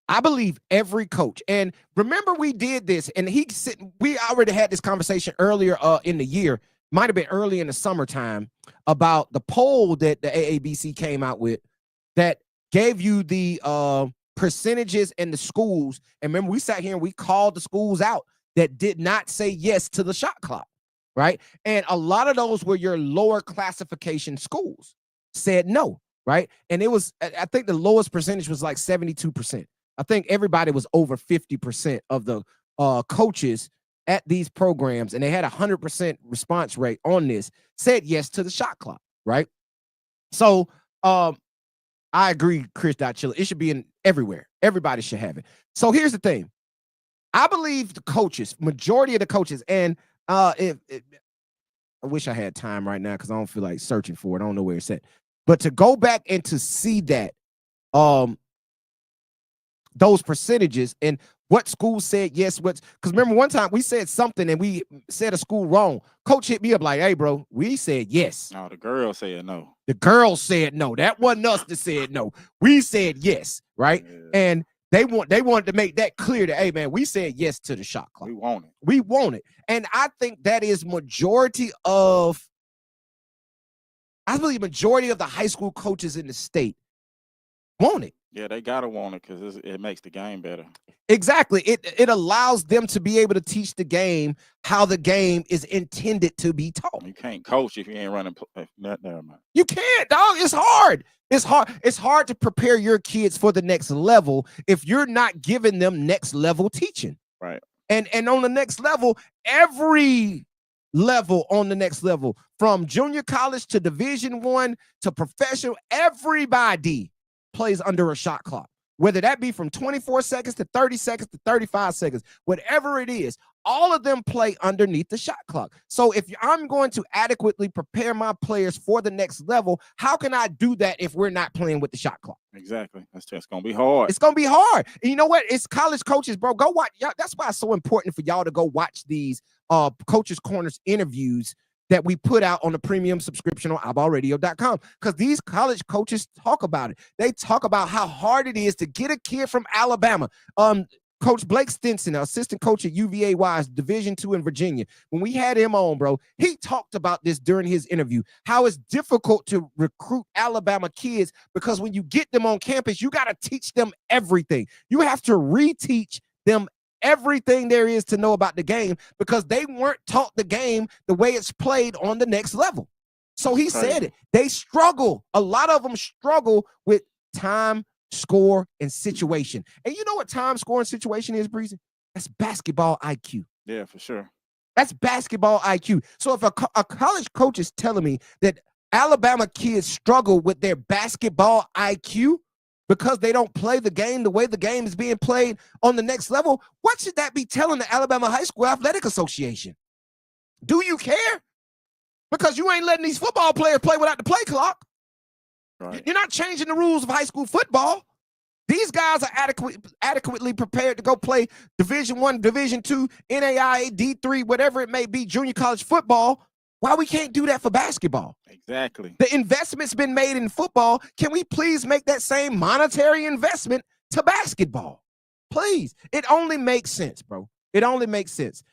I believe every coach, and remember we did this, and we already had this conversation earlier in the year, might have been early in the summertime, about the poll that the AABC came out with that gave you the percentages and the schools. And remember, we sat here and we called the schools out that did not say yes to the shot clock, right? And a lot of those were your lower classification schools said no, right? And it was, I think the lowest percentage was like 72%. I think everybody was over 50% of the coaches at these programs, and they had 100% response rate on this, said yes to the shot clock, right? So I agree, Chris Chilla. It should be in everywhere. Everybody should have it. So here's the thing. I believe the coaches, majority of the coaches, and I wish I had time right now because I don't feel like searching for it. I don't know where it's at. But to go back and to see that those percentages and what schools said yes, because remember one time we said something and we said a school wrong. Coach hit me up like, hey, bro, we said yes.
No, the girl said no.
The girls said no. That wasn't us that said no. We said yes, right?
Yeah.
And they wanted to make that clear that, hey, man, we said yes to the shot clock.
We want it.
We want it. And I think that is majority of the high school coaches in the state want it.
Yeah, they gotta want it because it makes the game better.
Exactly. It allows them to be able to teach the game how the game is intended to be taught.
You can't coach if you ain't running. Never mind.
You can't, dog. It's hard. It's hard. It's hard to prepare your kids for the next level if you're not giving them next level teaching.
Right.
And on the next level, every level on the next level, from junior college to Division I to professional, everybody plays under a shot clock, whether that be from 24 seconds to 30 seconds to 35 seconds, whatever it is, all of them play underneath the shot clock. So if I'm going to adequately prepare my players for the next level, how can I do that if we're not playing with the shot clock?
Exactly. That's just going to be hard.
It's going to be hard. And you know what? It's college coaches, bro. Go watch. That's why it's so important for y'all to go watch these Coaches Corners interviews that we put out on the premium subscription on iBallRadio.com, because these college coaches talk about it. They talk about how hard it is to get a kid from Alabama. Coach Blake Stinson, assistant coach at UVA-wise, Division II in Virginia, when we had him on, bro, he talked about this during his interview, how it's difficult to recruit Alabama kids because when you get them on campus, you got to teach them everything. You have to reteach them everything there is to know about the game because they weren't taught the game the way it's played on the next level. So he said it. They struggle. A lot of them struggle with time, score, and situation. And you know what time, score, and situation is, Breezy? That's basketball IQ.
Yeah, for sure.
That's basketball IQ. So if a college coach is telling me that Alabama kids struggle with their basketball IQ because they don't play the game the way the game is being played on the next level, what should that be telling the Alabama High School Athletic Association? Do you care? Because you ain't letting these football players play without the play clock.
Right.
You're not changing the rules of high school football. These guys are adequately prepared to go play Division I, Division II, NAIA, D3, whatever it may be, junior college football. Why we can't do that for basketball?
Exactly.
The investment's been made in football. Can we please make that same monetary investment to basketball? Please. It only makes sense, bro. It only makes sense.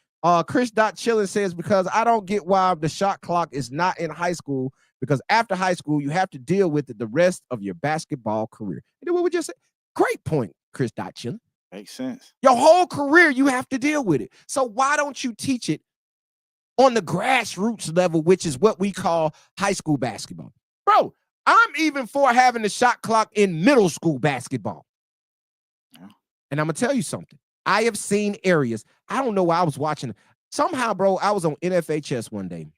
Chris Chillin says, because I don't get why the shot clock is not in high school, because after high school, you have to deal with it the rest of your basketball career. You know what we just said? Great point, Chris Chillin.
Makes sense.
Your whole career, you have to deal with it. So why don't you teach it on the grassroots level, which is what we call high school basketball? Bro, I'm even for having the shot clock in middle school basketball.
Yeah.
And I'm going to tell you something. I have seen areas. I don't know why I was watching. Somehow, bro, I was on NFHS one day,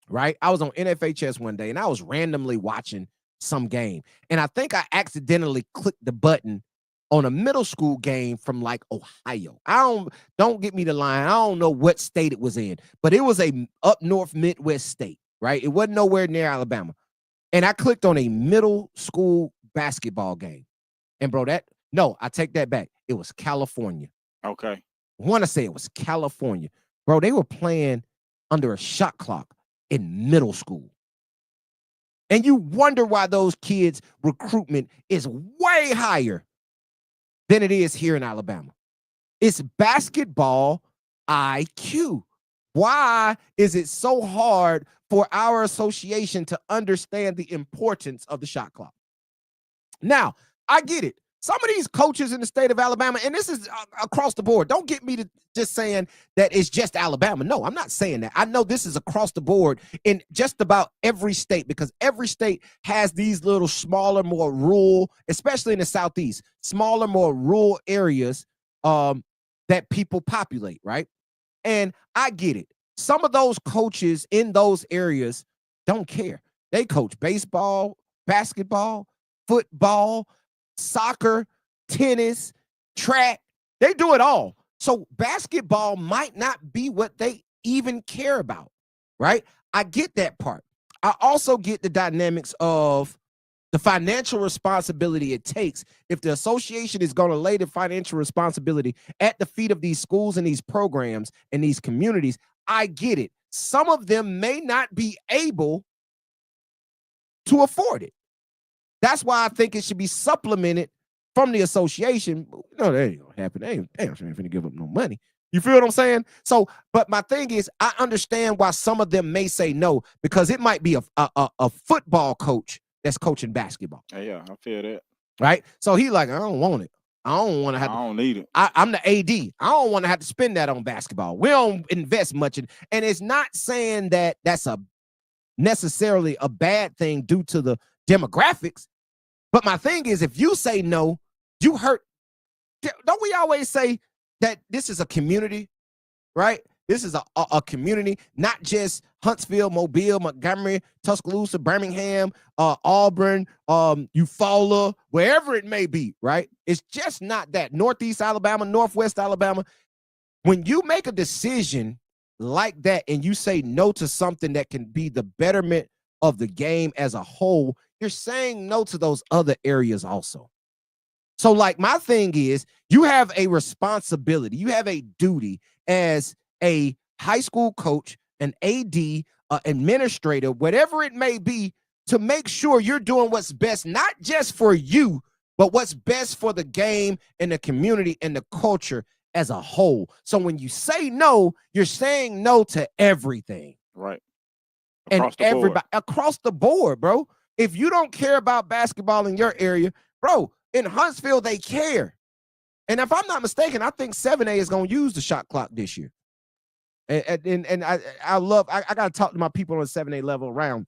right? I was on NFHS one day, and I was randomly watching some game. And I think I accidentally clicked the button on a middle school game from like Ohio. Don't get me the line. I don't know what state it was in, but it was a up north Midwest state, right? It wasn't nowhere near Alabama. And I clicked on a middle school basketball game. And bro, I take that back. It was California.
Okay.
I want to say it was California. Bro, they were playing under a shot clock in middle school. And you wonder why those kids' recruitment is way higher than it is here in Alabama. It's basketball IQ. Why is it so hard for our association to understand the importance of the shot clock? Now, I get it. Some of these coaches in the state of Alabama, and this is across the board. Don't get me to just saying that it's just Alabama. No, I'm not saying that. I know this is across the board in just about every state, because every state has these little smaller, more rural, especially in the Southeast, smaller, more rural areas that people populate, right? And I get it. Some of those coaches in those areas don't care. They coach baseball, basketball, football, soccer, tennis, track. They do it all. So basketball might not be what they even care about, right? I get that part. I also get the dynamics of the financial responsibility it takes. If the association is going to lay the financial responsibility at the feet of these schools and these programs and these communities, I get it. Some of them may not be able to afford it. That's why I think it should be supplemented from the association. No, that ain't gonna happen. They ain't finna give up no money. You feel what I'm saying? So, but my thing is, I understand why some of them may say no, because it might be a football coach that's coaching basketball.
Yeah, I feel that.
Right? So he like, I don't want it. I don't want to have.
I don't need it.
I'm the AD. I don't want to have to spend that on basketball. We don't invest much in, and it's not saying that that's necessarily a bad thing due to the demographics. But my thing is, if you say no, you hurt. Don't we always say that this is a community, right? This is a community, not just Huntsville, Mobile, Montgomery, Tuscaloosa, Birmingham, Auburn, Eufaula, wherever it may be, right? It's just not that. Northeast Alabama, Northwest Alabama. When you make a decision like that and you say no to something that can be the betterment of the game as a whole, you're saying no to those other areas also. So, like, my thing is, you have a responsibility, you have a duty as a high school coach, an AD, administrator, whatever it may be, to make sure you're doing what's best, not just for you, but what's best for the game and the community and the culture as a whole. So when you say no, you're saying no to everything.
Right.
Across and everybody across the board, bro. If you don't care about basketball in your area, bro, in Huntsville, they care. And if I'm not mistaken, I think 7A is going to use the shot clock this year. And I got to talk to my people on the 7A level around,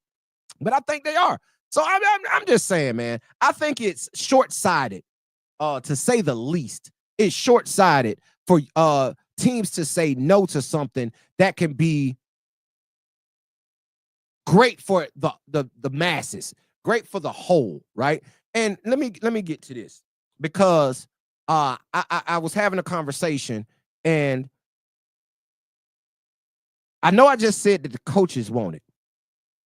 but I think they are. So I'm just saying, man, I think it's short-sighted, to say the least. It's short-sighted for teams to say no to something that can be great for the masses, great for the whole, right? And let me get to this, because I was having a conversation, and I know I just said that the coaches want it.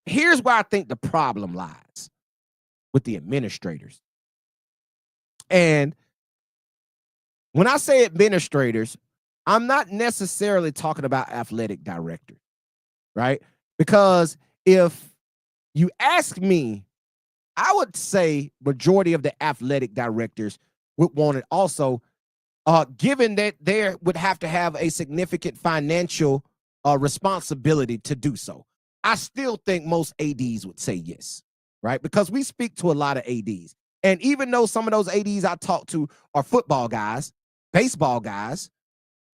Here's where I think the problem lies with the administrators. And when I say administrators, I'm not necessarily talking about athletic directors, right? Because if you ask me, I would say majority of the athletic directors would want it also, given that they would have to have a significant financial responsibility to do so. I still think most ADs would say yes, right? Because we speak to a lot of ADs. And even though some of those ADs I talk to are football guys, baseball guys,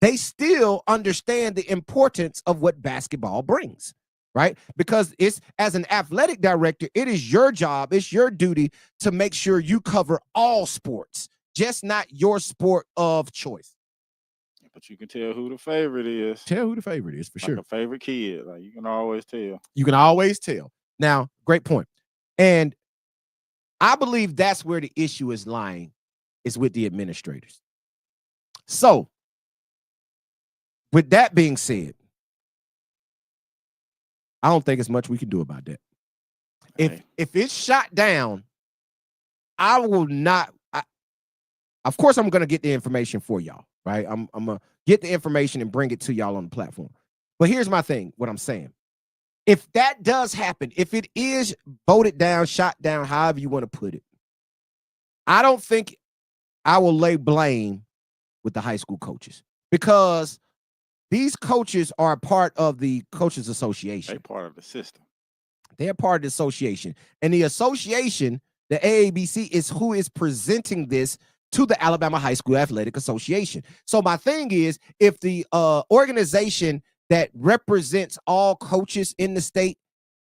they still understand the importance of what basketball brings, right? Because it's, as an athletic director, it is your job, it's your duty to make sure you cover all sports, just not your sport of choice.
But you can tell who the favorite is.
Tell who the favorite is for
Like
sure.
a favorite kid. Like you can always tell.
You can always tell. Now, great point. And I believe that's where the issue is lying, is with the administrators. So, with that being said, I don't think there's much we can do about that.
Hey.
If it's shot down, I will not. Of course, I'm going to get the information for y'all, right? I'm going to get the information and bring it to y'all on the platform. But here's my thing, what I'm saying. If that does happen, if it is voted down, shot down, however you want to put it, I don't think I will lay blame with the high school coaches, because these coaches are a part of the Coaches Association.
They're part of the system.
They're part of the association. And the association, the AABC, is who is presenting this to the Alabama High School Athletic Association. So my thing is, if the organization that represents all coaches in the state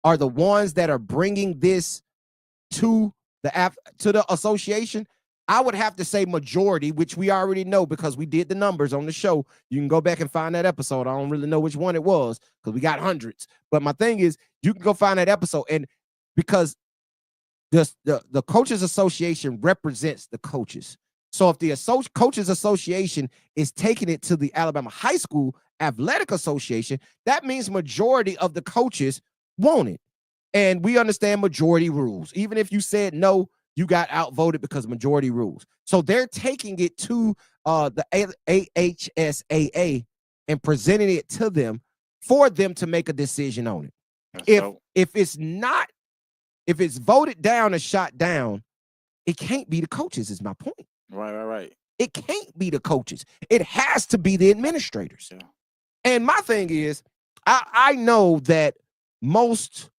are the ones that are bringing this to the association, I would have to say majority, which we already know because we did the numbers on the show. You can go back and find that episode. I don't really know which one it was because we got hundreds. But my thing is, you can go find that episode. And because the Coaches Association represents the coaches. So if the Coaches Association is taking it to the Alabama High School Athletic Association, that means majority of the coaches want it. And we understand majority rules. Even if you said no, you got outvoted because majority rules. So they're taking it to the AHSAA and presenting it to them for them to make a decision on it. If it's voted down or shot down, it can't be the coaches, is my point.
Right.
It can't be the coaches. It has to be the administrators.
Yeah.
And my thing is, I know that most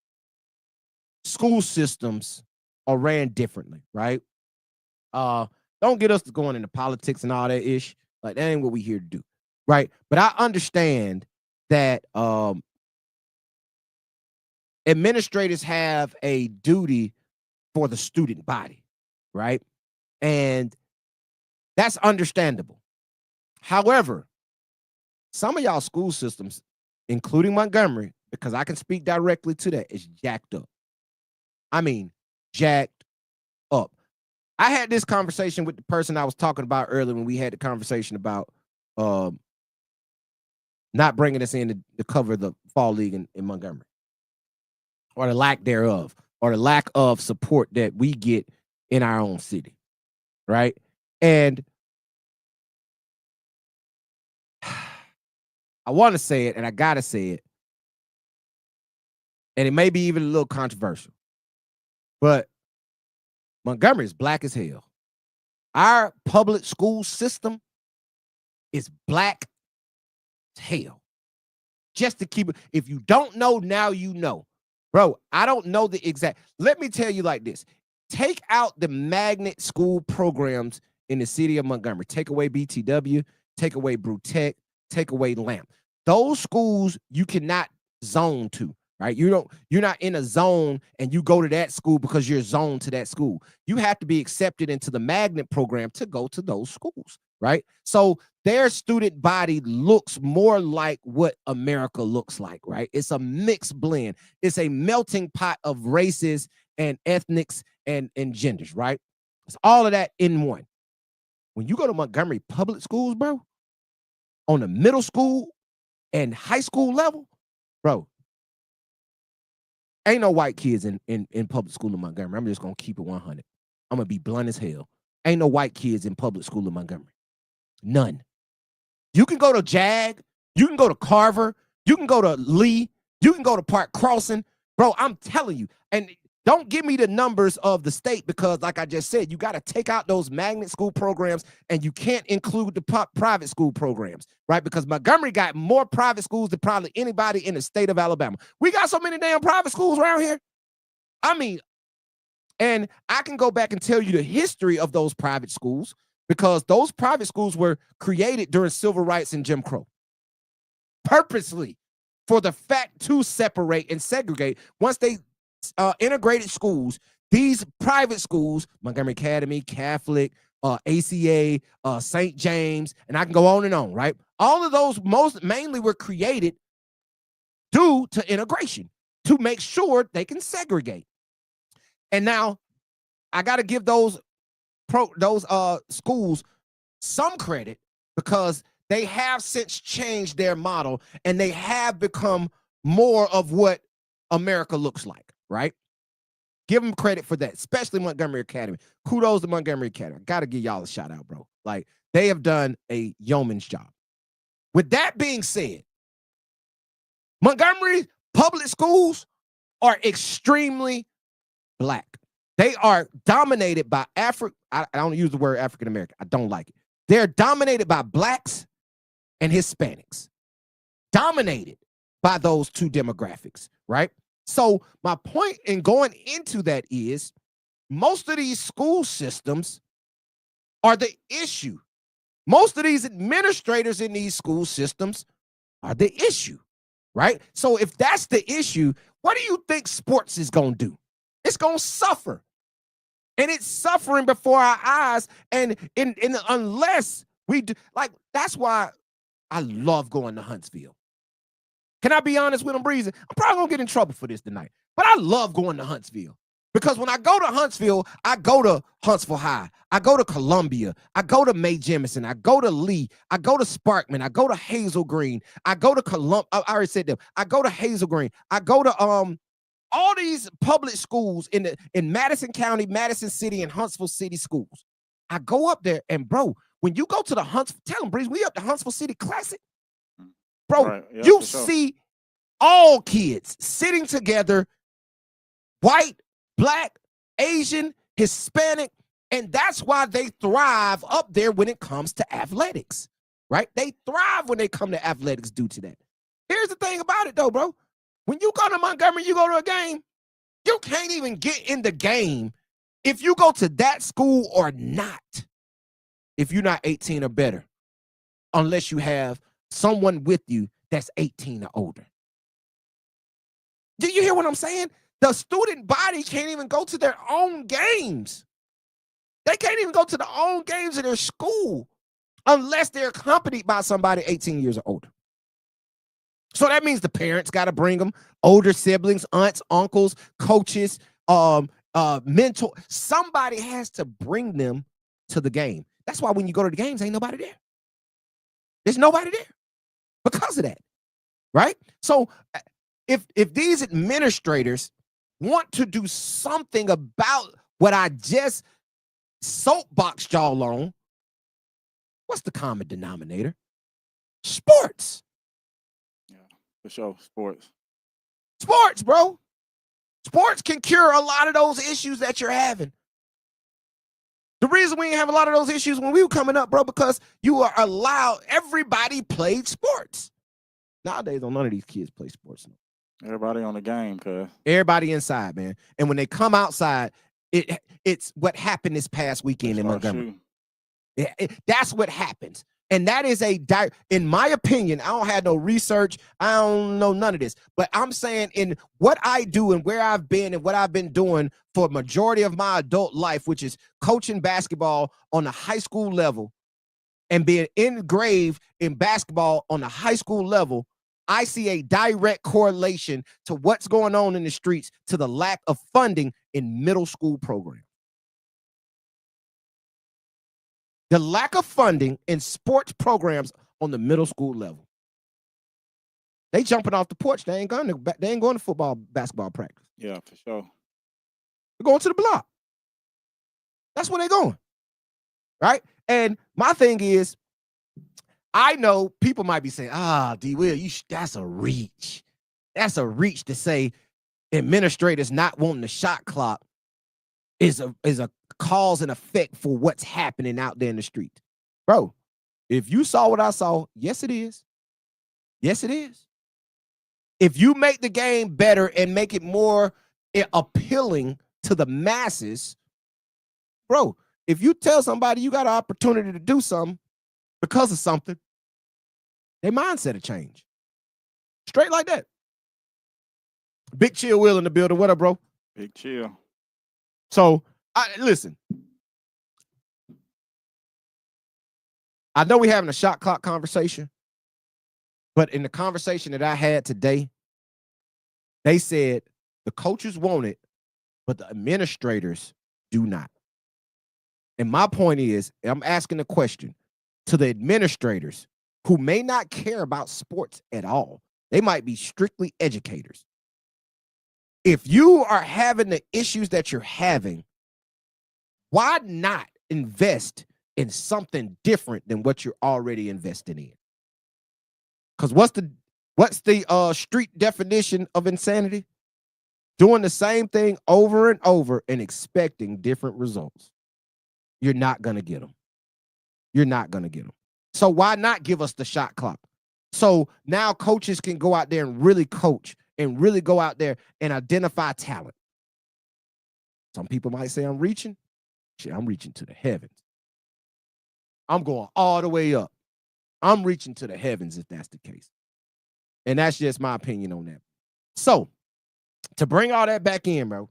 school systems are ran differently, right? Don't get us going into politics and all that ish. Like, that ain't what we here to do, right? But I understand that administrators have a duty for the student body, right? And that's understandable. However, some of y'all school systems, including Montgomery, because I can speak directly to that, is jacked up. I mean, jacked up. I had this conversation with the person I was talking about earlier when we had the conversation about not bringing us in to cover the fall league in Montgomery, or the lack thereof, or the lack of support that we get in our own city, right? And I want to say it, and I got to say it, and it may be even a little controversial, but Montgomery is black as hell. Our public school system is black as hell. Just to keep it, if you don't know, now you know. Bro, I don't know the exact. Let me tell you like this. Take out the magnet school programs in the city of Montgomery. Take away BTW, take away Brew Tech, take away LAMP. Those schools you cannot zone to, right? You're not in a zone and you go to that school because you're zoned to that school. You have to be accepted into the magnet program to go to those schools, right? So their student body looks more like what America looks like, right? It's a mixed blend. It's a melting pot of races and ethnics and genders, right? It's all of that in one. When you go to Montgomery public schools, bro, on the middle school and high school level, bro, ain't no white kids in public school in Montgomery. I'm just going to keep it 100. I'm going to be blunt as hell. Ain't no white kids in public school in Montgomery. None. You can go to JAG. You can go to Carver. You can go to Lee. You can go to Park Crossing. Bro, I'm telling you. And Don't give me the numbers of the state because, like I just said, you got to take out those magnet school programs and you can't include the private school programs, right? Because Montgomery got more private schools than probably anybody in the state of Alabama. We got so many damn private schools around here. I mean, and I can go back and tell you the history of those private schools because those private schools were created during civil rights and Jim Crow purposely for the fact to separate and segregate. Once they integrated schools, these private schools, Montgomery Academy, Catholic, ACA, St. James, and I can go on, right? All of those mainly were created due to integration to make sure they can segregate. And now I got to give those schools some credit because they have since changed their model and they have become more of what America looks like, right? Give them credit for that, especially Montgomery Academy. Kudos to Montgomery Academy. Got to give y'all a shout out, bro. Like, they have done a yeoman's job. With that being said, Montgomery public schools are extremely Black. They are dominated by I don't use the word African American. I don't like it. They're dominated by Blacks and Hispanics. Dominated by those two demographics, right? So my point in going into that is most of these school systems are the issue. Most of these administrators in these school systems are the issue, right? So if that's the issue, what do you think sports is going to do? It's going to suffer. And it's suffering before our eyes. And unless we do, like, that's why I love going to Huntsville. Can I be honest with them, Breezy? I'm probably going to get in trouble for this tonight. But I love going to Huntsville. Because when I go to Huntsville, I go to Huntsville High. I go to Columbia. I go to Mae Jemison. I go to Lee. I go to Sparkman. I go to Hazel Green. I go to Columbia. I already said them. I go to Hazel Green. I go to all these public schools in Madison County, Madison City, and Huntsville City schools. I go up there, and bro, when you go to the Huntsville, tell them, Breeze, we up to Huntsville City Classic. Bro,
right. Yeah,
you
sure.
see all kids sitting together, white, Black, Asian, Hispanic, and that's why they thrive up there when it comes to athletics, right? They thrive when they come to athletics due to that. Here's the thing about it, though, bro. When you go to Montgomery, you go to a game, you can't even get in the game if you go to that school or not, if you're not 18 or better, unless you have someone with you that's 18 or older. Do you hear what I'm saying? The student body can't even go to their own games. They can't even go to their own games of their school unless they're accompanied by somebody 18 years or older. So that means the parents got to bring them, older siblings, aunts, uncles, coaches, mentor. Somebody has to bring them to the game. That's why when you go to the games, ain't nobody there. There's nobody there because of that, right? So if these administrators want to do something about what I just soapboxed y'all on, what's the common denominator? Sports.
For sure, sports.
Sports, bro. Sports can cure a lot of those issues that you're having. The reason we didn't have a lot of those issues when we were coming up, bro, because you are allowed, everybody played sports. Nowadays, none of these kids play sports.
Everybody on the game, cuz.
Everybody inside, man. And when they come outside, it's what happened this past weekend in Montgomery. That's what happens. And that is in my opinion, I don't have no research. I don't know none of this. But I'm saying in what I do and where I've been and what I've been doing for a majority of my adult life, which is coaching basketball on the high school level and being engraved in basketball on the high school level, I see a direct correlation to what's going on in the streets to the lack of funding in middle school programs. The lack of funding in sports programs on the middle school level. They jumping off the porch. They ain't going to football, basketball practice.
Yeah, for sure.
They're going to the block. That's where they're going. Right? And my thing is, I know people might be saying, D. Will, that's a reach. That's a reach to say administrators not wanting the shot clock is a cause and effect for what's happening out there in the street. Bro, if you saw what I saw, yes, it is. Yes, it is. If you make the game better and make it more appealing to the masses, bro, if you tell somebody you got an opportunity to do something because of something, their mindset will change. Straight like that. Big Chill Will in the building. What up, bro?
Big chill.
So, listen. I know we're having a shot clock conversation, but in the conversation that I had today, they said the coaches want it, but the administrators do not. And my point is, I'm asking a question to the administrators who may not care about sports at all. They might be strictly educators. If you are having the issues that you're having, why not invest in something different than what you're already investing in? Because what's the street definition of insanity? Doing the same thing over and over and expecting different results. You're not going to get them. You're not going to get them. So why not give us the shot clock? So now coaches can go out there and really coach and really go out there and identify talent. Some people might say I'm reaching. Shit, I'm reaching to the heavens. I'm going all the way up. I'm reaching to the heavens if that's the case. And that's just my opinion on that. So to bring all that back in, bro,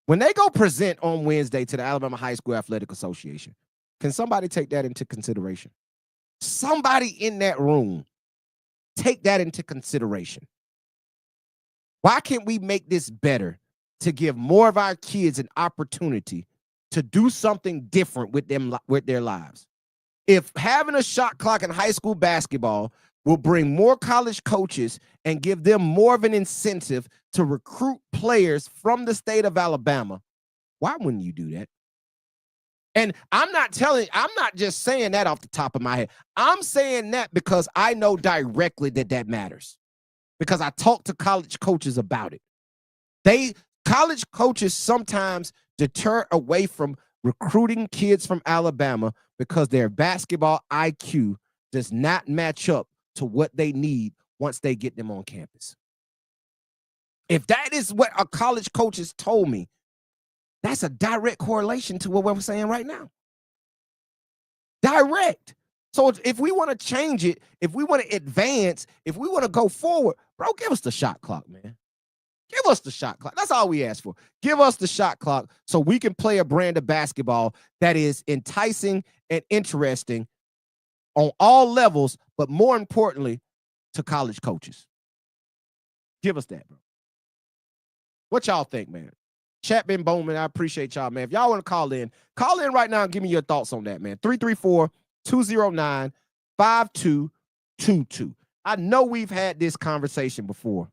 when they go present on Wednesday to the Alabama High School Athletic Association, can somebody take that into consideration? Somebody in that room, take that into consideration. Why can't we make this better to give more of our kids an opportunity to do something different with their lives? If having a shot clock in high school basketball will bring more college coaches and give them more of an incentive to recruit players from the state of Alabama, why wouldn't you do that? And I'm not just saying that off the top of my head. I'm saying that because I know directly that matters. Because I talk to college coaches about it. College coaches sometimes deter away from recruiting kids from Alabama because their basketball IQ does not match up to what they need once they get them on campus. If that is what a college coach has told me, that's a direct correlation to what we're saying right now. Direct. So if we want to change it, if we want to advance, if we want to go forward, bro, give us the shot clock, man. Give us the shot clock. That's all we ask for. Give us the shot clock so we can play a brand of basketball that is enticing and interesting on all levels, but more importantly, to college coaches. Give us that, bro. What y'all think, man? Chapman, Bowman, I appreciate y'all, man. If y'all want to call in right now and give me your thoughts on that, man. 334-209-5222. I know we've had this conversation before.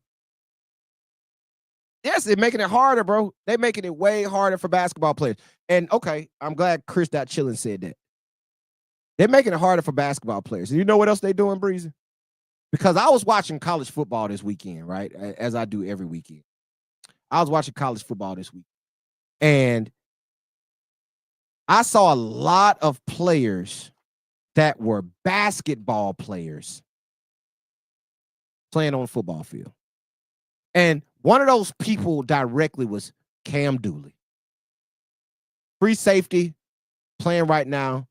Yes, they're making it harder, bro. They're making it way harder for basketball players. And, okay, I'm glad Chris Chillin said that. They're making it harder for basketball players. And you know what else they're doing, Breezy? Because I was watching college football this weekend, right, as I do every weekend. I was watching college football this week, and I saw a lot of players that were basketball players playing on a football field. And one of those people directly was Cam Dooley. Free safety, playing right now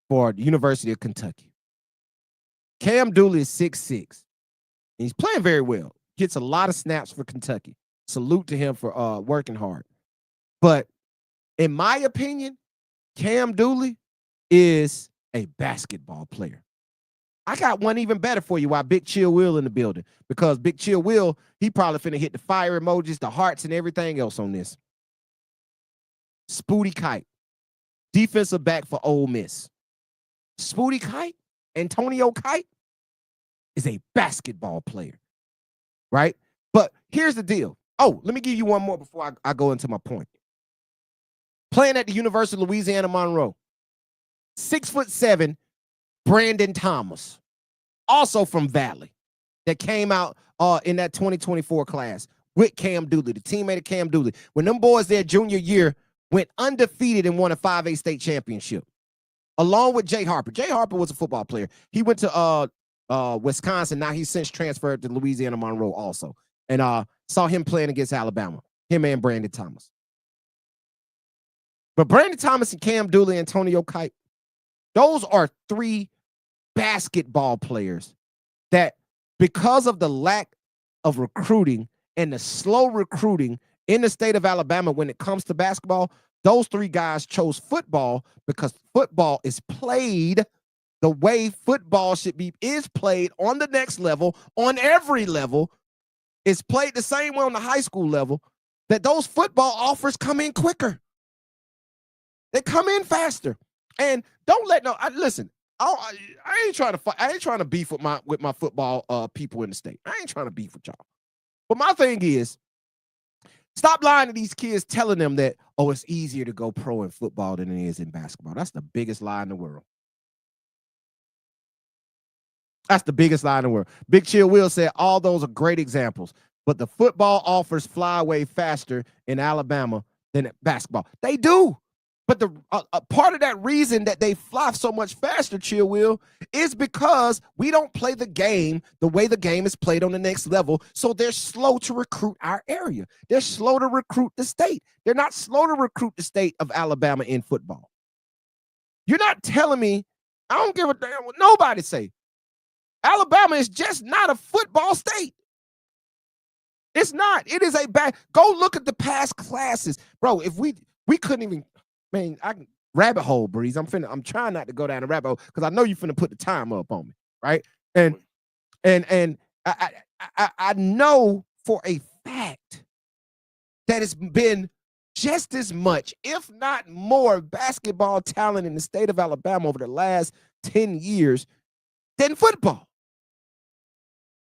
for the University of Kentucky. Cam Dooley is 6'6". And he's playing very well. Gets a lot of snaps for Kentucky. Salute to him for working hard. But in my opinion, Cam Dooley is a basketball player. I got one even better for you while Big Chill Will in the building. Because Big Chill Will, he probably finna hit the fire emojis, the hearts, and everything else on this. Spooty Kite, defensive back for Ole Miss. Spooty Kite, Antonio Kite, is a basketball player, right? But here's the deal. Oh, let me give you one more before I go into my point. Playing at the University of Louisiana Monroe, 6'7", Brandon Thomas, also from Valley. that came out in that 2024 class with Cam Dooley, the teammate of Cam Dooley. When them boys their junior year went undefeated and won a 5A state championship, along with Jay Harper. Jay Harper was a football player. He went to Wisconsin. Now he's since transferred to Louisiana Monroe also. And saw him playing against Alabama, him and Brandon Thomas. But Brandon Thomas and Cam Dooley, Antonio Kite, those are 3 basketball players that, because of the lack of recruiting and the slow recruiting in the state of Alabama when it comes to basketball, those 3 guys chose football because football is played the way football is played on the next level, on every level. It's played the same way on the high school level, that those football offers come in quicker. They come in faster. And don't let listen, I ain't trying to fight. I ain't trying to beef with my football people in the state. I ain't trying to beef with y'all. But my thing is, stop lying to these kids, telling them that, oh, it's easier to go pro in football than it is in basketball. That's the biggest lie in the world. That's the biggest lie in the world. Big Chill Will said all those are great examples, but the football offers fly away faster in Alabama than basketball. They do. But the part of that reason that they fly so much faster, Chill Will, is because we don't play the game the way the game is played on the next level. So they're slow to recruit our area. They're slow to recruit the state. They're not slow to recruit the state of Alabama in football. You're not telling me, I don't give a damn what nobody say. Alabama is just not a football state. It's not. It is a bad. Go look at the past classes, bro. If we couldn't even, man, I can rabbit hole, Breeze. I'm trying not to go down the rabbit hole because I know you finna put the time up on me, right? And I know for a fact that it's been just as much, if not more, basketball talent in the state of Alabama over the last 10 years than football.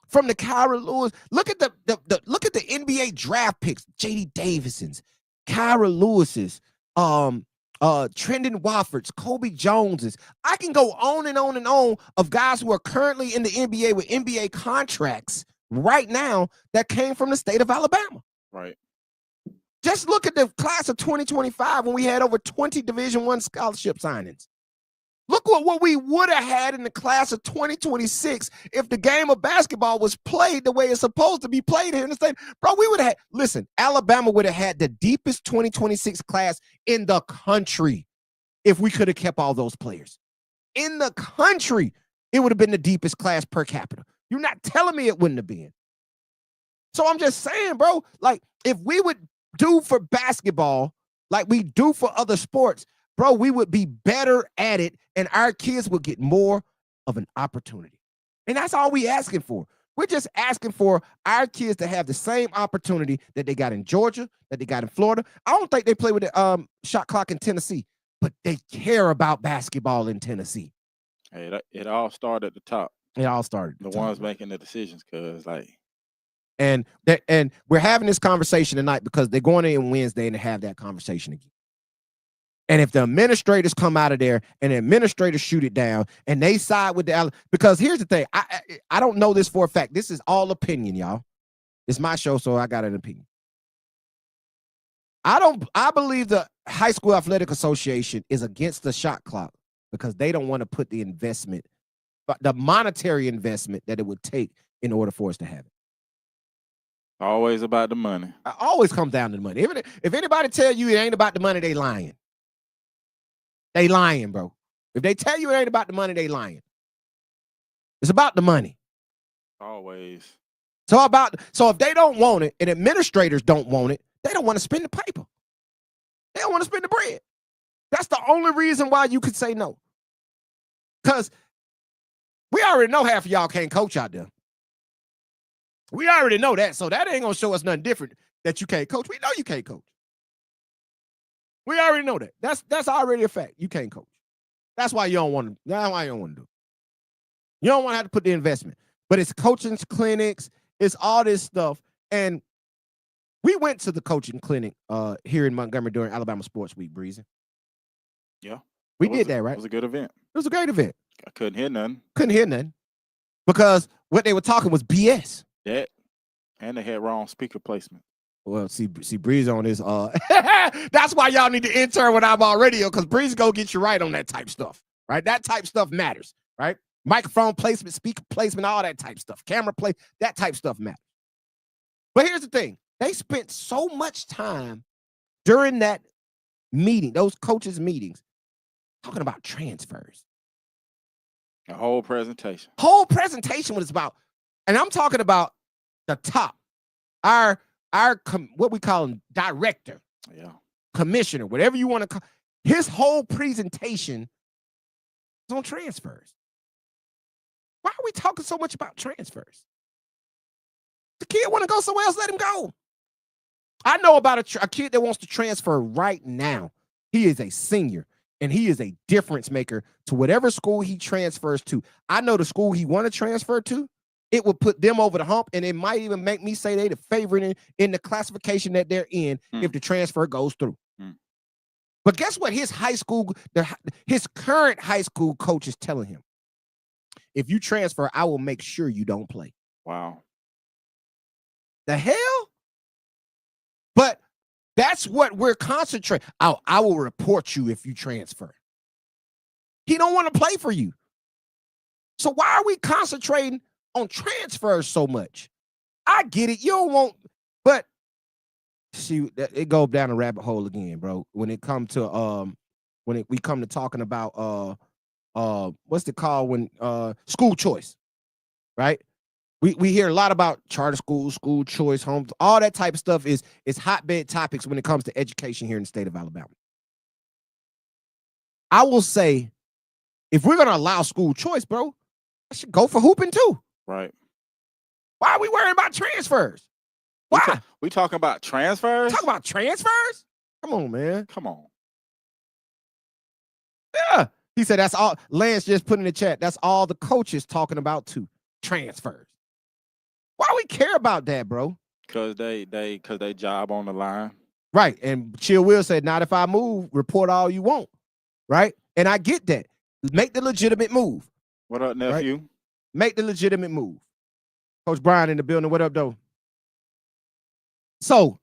From the Kyra Lewis, look at the NBA draft picks, J.D. Davisons, Kyra Lewis's, Trendon Wofford's, Kobe Jones's. I can go on and on and on of guys who are currently in the NBA with NBA contracts right now that came from the state of Alabama.
Right.
Just look at the class of 2025 when we had over 20 Division I scholarship signings. Look what we would have had in the class of 2026 if the game of basketball was played the way it's supposed to be played here in the state. Bro, we would have had, listen, Alabama would have had the deepest 2026 class in the country if we could have kept all those players. In the country, it would have been the deepest class per capita. You're not telling me it wouldn't have been. So I'm just saying, bro, like, if we would do for basketball like we do for other sports, bro, we would be better at it and our kids would get more of an opportunity. And that's all we asking for. We're just asking for our kids to have the same opportunity that they got in Georgia, that they got in Florida. I don't think they play with the shot clock in Tennessee, but they care about basketball in Tennessee.
Hey, it all started at the top.
It all started.
The ones making the decisions, cause like.
And we're having this conversation tonight because they're going in Wednesday and they have that conversation again. And if the administrators come out of there and the administrators shoot it down and they side with because here's the thing, I don't know this for a fact. This is all opinion, y'all. It's my show, so I got an opinion. I believe the High School Athletic Association is against the shot clock because they don't want to put the investment, the monetary investment that it would take in order for us to have it.
Always about the money.
It always comes down to the money. If anybody tell you it ain't about the money, they lying. They lying, bro. If they tell you it ain't about the money, they lying. It's about the money.
Always.
So if they don't want it and administrators don't want it, they don't want to spend the paper. They don't want to spend the bread. That's the only reason why you could say no. Because we already know half of y'all can't coach out there. We already know that. So that ain't going to show us nothing different that you can't coach. We know you can't coach. We already know that. That's already a fact. You can't coach. That's why you don't want to. That's why you don't want to do it. You don't want to have to put the investment. But it's coaching clinics. It's all this stuff. And we went to the coaching clinic here in Montgomery during Alabama Sports Week, Breezy.
Yeah.
We did that, right?
It was a good event.
It was a great event.
I couldn't hear nothing.
Couldn't hear nothing. Because what they were talking was BS.
That and they had wrong speaker placement.
Well, see, Breeze on this. That's why y'all need to intern with iBall Radio, because Breeze go get you right on that type stuff, right? That type stuff matters, right? Microphone placement, speaker placement, all that type stuff, camera play, that type stuff matters. But here's the thing: they spent so much time during that meeting, those coaches' meetings, talking about transfers.
The whole presentation.
Whole presentation was about, and I'm talking about the top, our what we call him, director, commissioner, whatever you want to call. His whole presentation was on transfers. Why are we talking so much about transfers? The kid want to go somewhere else, let him go. I know about a kid that wants to transfer right now. He is a senior, and he is a difference maker to whatever school he transfers to. I know the school he want to transfer to, it will put them over the hump, and it might even make me say they the favorite in the classification that they're in if the transfer goes through. But guess what? His current high school coach is telling him, if you transfer, I will make sure you don't play.
Wow.
The hell? But that's what we're concentrating. I will report you if you transfer. He don't want to play for you. So why are we concentrating on transfers so much? I get it. You don't want, but see, it goes down a rabbit hole again, bro. When it comes to we come to talking about what's it called when school choice, right? We hear a lot about charter schools, school choice, homes, all that type of stuff is hotbed topics when it comes to education here in the state of Alabama. I will say, if we're gonna allow school choice, bro, I should go for hooping too.
Right.
Why are we worrying about transfers? Why?
We talking about transfers?
Talking about transfers? Come on, man.
Come on.
Yeah. He said that's all. Lance just put in the chat. That's all the coaches talking about too. Transfers. Why we care about that, bro?
Cause they job on the line.
Right. And Chill Will said, not if I move, report all you want. Right. And I get that. Make the legitimate move.
What up, nephew?
Right? Make the legitimate move. Coach Brian in the building. What up, though? So,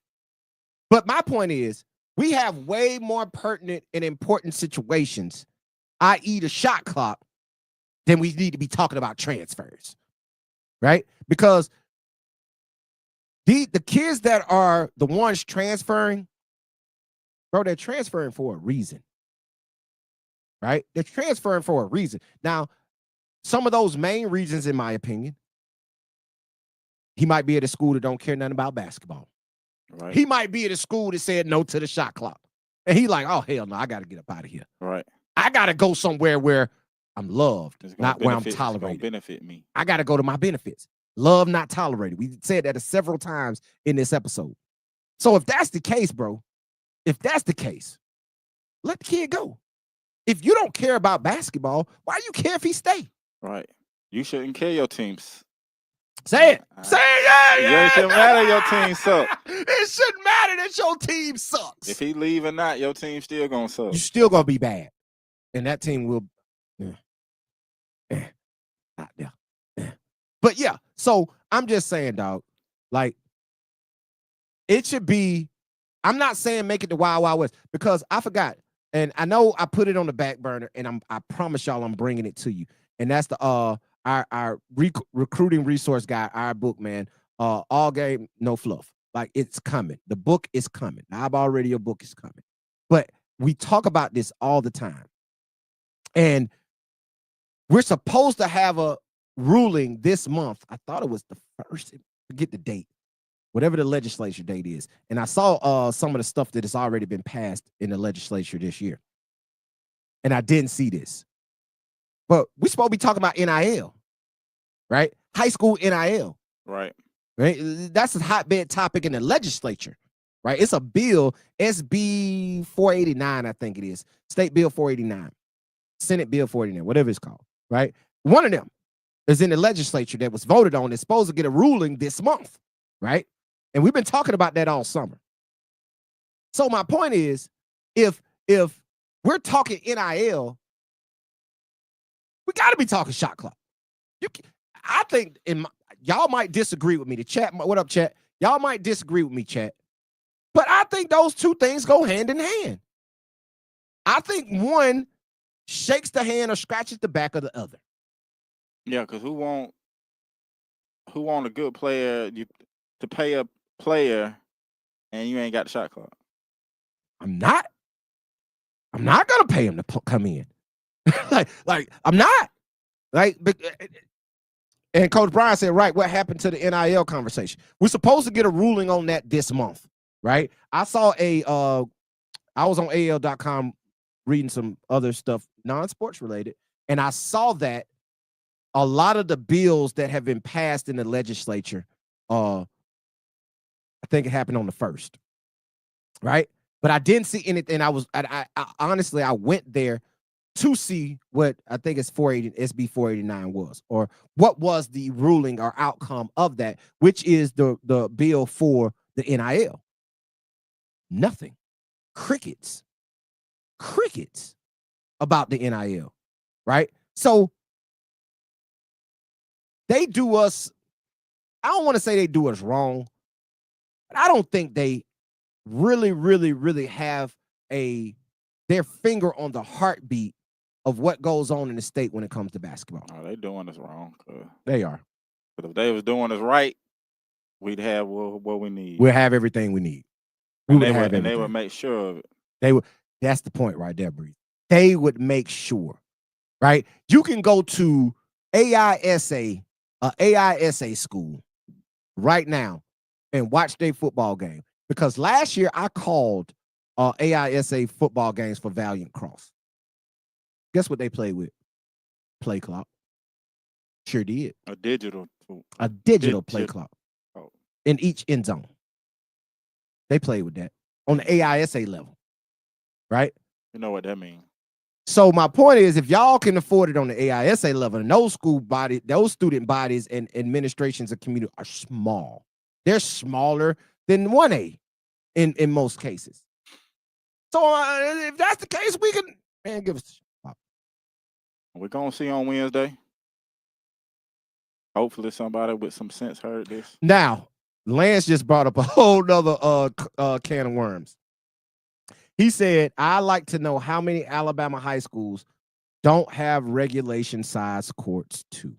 but my point is, we have way more pertinent and important situations, i.e. the shot clock, than we need to be talking about transfers. Right? Because the kids that are the ones transferring, bro, they're transferring for a reason. Right? They're transferring for a reason. Now, some of those main reasons, in my opinion, he might be at a school that don't care nothing about basketball.
Right.
He might be at a school that said no to the shot clock. And he like, oh, hell no, I got to get up out of here.
Right.
I got to go somewhere where I'm loved, not where I'm tolerated.
It's gonna benefit me.
I got to go to my benefits. Love, not tolerated. We said that several times in this episode. So if that's the case, bro, if that's the case, let the kid go. If you don't care about basketball, why you care if he stay?
Right. You shouldn't care your teams.
Say it. Say it. Yeah.
It shouldn't matter your team suck.
It shouldn't matter that your team sucks.
If he leave or not, your team still gonna suck.
You're still gonna be bad. And that team will not there. But yeah, so I'm just saying, dog, like it should be, I'm not saying make it the Wild Wild West, because I forgot. And I know I put it on the back burner, and I promise y'all I'm bringing it to you. And that's the our recruiting resource guide, our book, man. All game, no fluff. Like, it's coming. The book is coming. The iBall Radio book is coming. But we talk about this all the time. And we're supposed to have a ruling this month. I thought it was the first, forget the date, whatever the legislature date is. And I saw some of the stuff that has already been passed in the legislature this year. And I didn't see this. But we're supposed to be talking about NIL, right? High school NIL.
Right.
Right. That's a hotbed topic in the legislature, right? It's a bill, SB 489, I think it is. State Bill 489, Senate Bill 489, whatever it's called, right? One of them is in the legislature that was voted on. It's supposed to get a ruling this month, right? And we've been talking about that all summer. So my point is, if we're talking NIL, we got to be talking shot clock. I think y'all might disagree with me. The chat, what up, chat? Y'all might disagree with me, chat. But I think those two things go hand in hand. I think one shakes the hand or scratches the back of the other.
Yeah, because who want a good player to pay a player and you ain't got the shot clock?
I'm not gonna pay him to come in. like I'm not. And Coach Brian said, right, what happened to the NIL conversation? We're supposed to get a ruling on that this month, right? I saw I was on AL.com reading some other stuff, non-sports related, and I saw that a lot of the bills that have been passed in the legislature, I think it happened on the 1st, right? But I didn't see anything. I honestly, I went there to see what I think it's SB 489 was, or what was the ruling or outcome of that, which is the bill for the NIL. Nothing. Crickets about the NIL, right? So they do us, I don't want to say they do us wrong, but I don't think they really have their finger on the heartbeat of what goes on in the state when it comes to basketball.
Oh, they doing us wrong.
They are.
But if they was doing us right, we'd have what we need.
We'll have everything we need.
And they would make sure of it.
That's the point right there, Bree. They would make sure, right? You can go to AISA school right now and watch their football game. Because last year I called AISA football games for Valiant Cross. Guess what they played with? Play clock. Sure did.
A digital
play clock in each end zone. They played with that on the AISA level, right?
You know what that means.
So my point is, if y'all can afford it on the AISA level, and those student bodies and administrations of community are small. They're smaller than 1A in most cases. So if that's the case, we can give us a shot.
We're gonna see on Wednesday. Hopefully somebody with some sense heard this.
Now, Lance just brought up a whole nother can of worms. He said, I like to know how many Alabama high schools don't have regulation size courts too.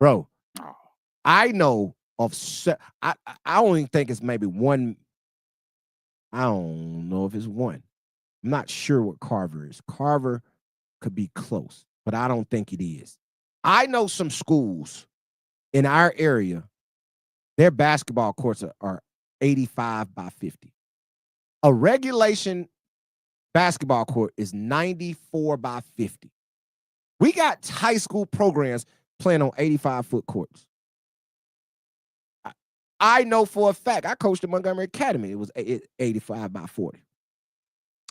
Bro, I know of I only think it's maybe one. I don't know if it's one. I'm not sure what Carver is. Carver could be close, but I don't think it is. I know some schools in our area, their basketball courts are 85 by 50. A regulation basketball court is 94 by 50. We got high school programs playing on 85-foot courts. I know for a fact, I coached at Montgomery Academy. It was 85 by 40.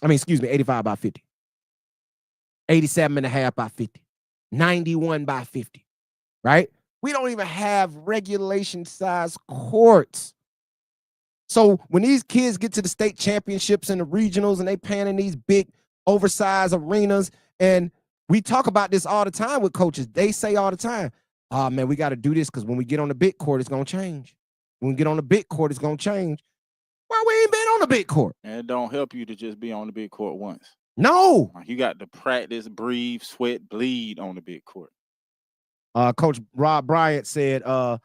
I mean, excuse me, 85 by 50. 87.5 by 50. 91 by 50, right? We don't even have regulation size courts. So when these kids get to the state championships and the regionals and they playing in these big oversized arenas, and we talk about this all the time with coaches, they say all the time, oh man, we got to do this because when we get on the big court, it's going to change. When we get on the big court, it's going to change. Why we ain't been on the big court?
And it don't help you to just be on the big court once.
No.
You got to practice, breathe, sweat, bleed on the big court.
Coach Rob Bryant said, the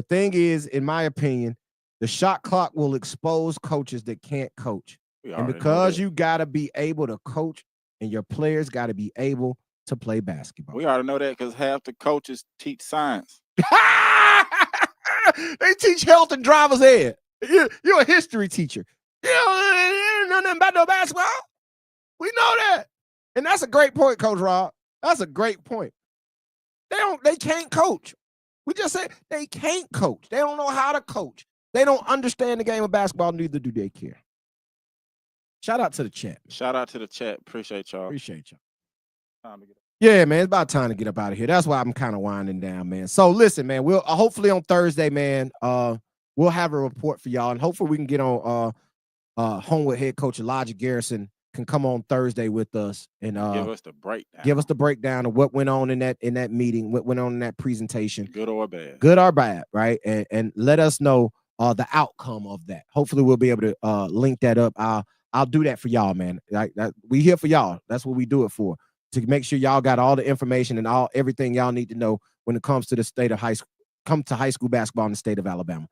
thing is, in my opinion, the shot clock will expose coaches that can't coach. And because you got to be able to coach and your players got to be able to play basketball.
We ought to know that because half the coaches teach science.
They teach health and driver's ed. You're a history teacher. You don't know nothing about no basketball. We know that. And that's a great point, Coach Rob. That's a great point. They can't coach. We just said they can't coach. They don't know how to coach. They don't understand the game of basketball, neither do they care. Shout out to the chat.
Shout out to the chat. Appreciate y'all.
Appreciate y'all.
Time to get up.
Yeah, man, it's about time to get up out of here. That's why I'm kind of winding down, man. So listen, man, we'll hopefully on Thursday, man, we'll have a report for y'all, and hopefully we can get on home with head coach Elijah Garrison can come on Thursday with us and
give us the breakdown.
Give us the breakdown of what went on in that meeting, what went on in that presentation.
Good or bad.
Good or bad, right? And let us know the outcome of that. Hopefully we'll be able to link that up. I'll do that for y'all, man. Like we here for y'all. That's what we do it for. To make sure y'all got all the information and everything y'all need to know when it comes to the state of high school basketball in the state of Alabama.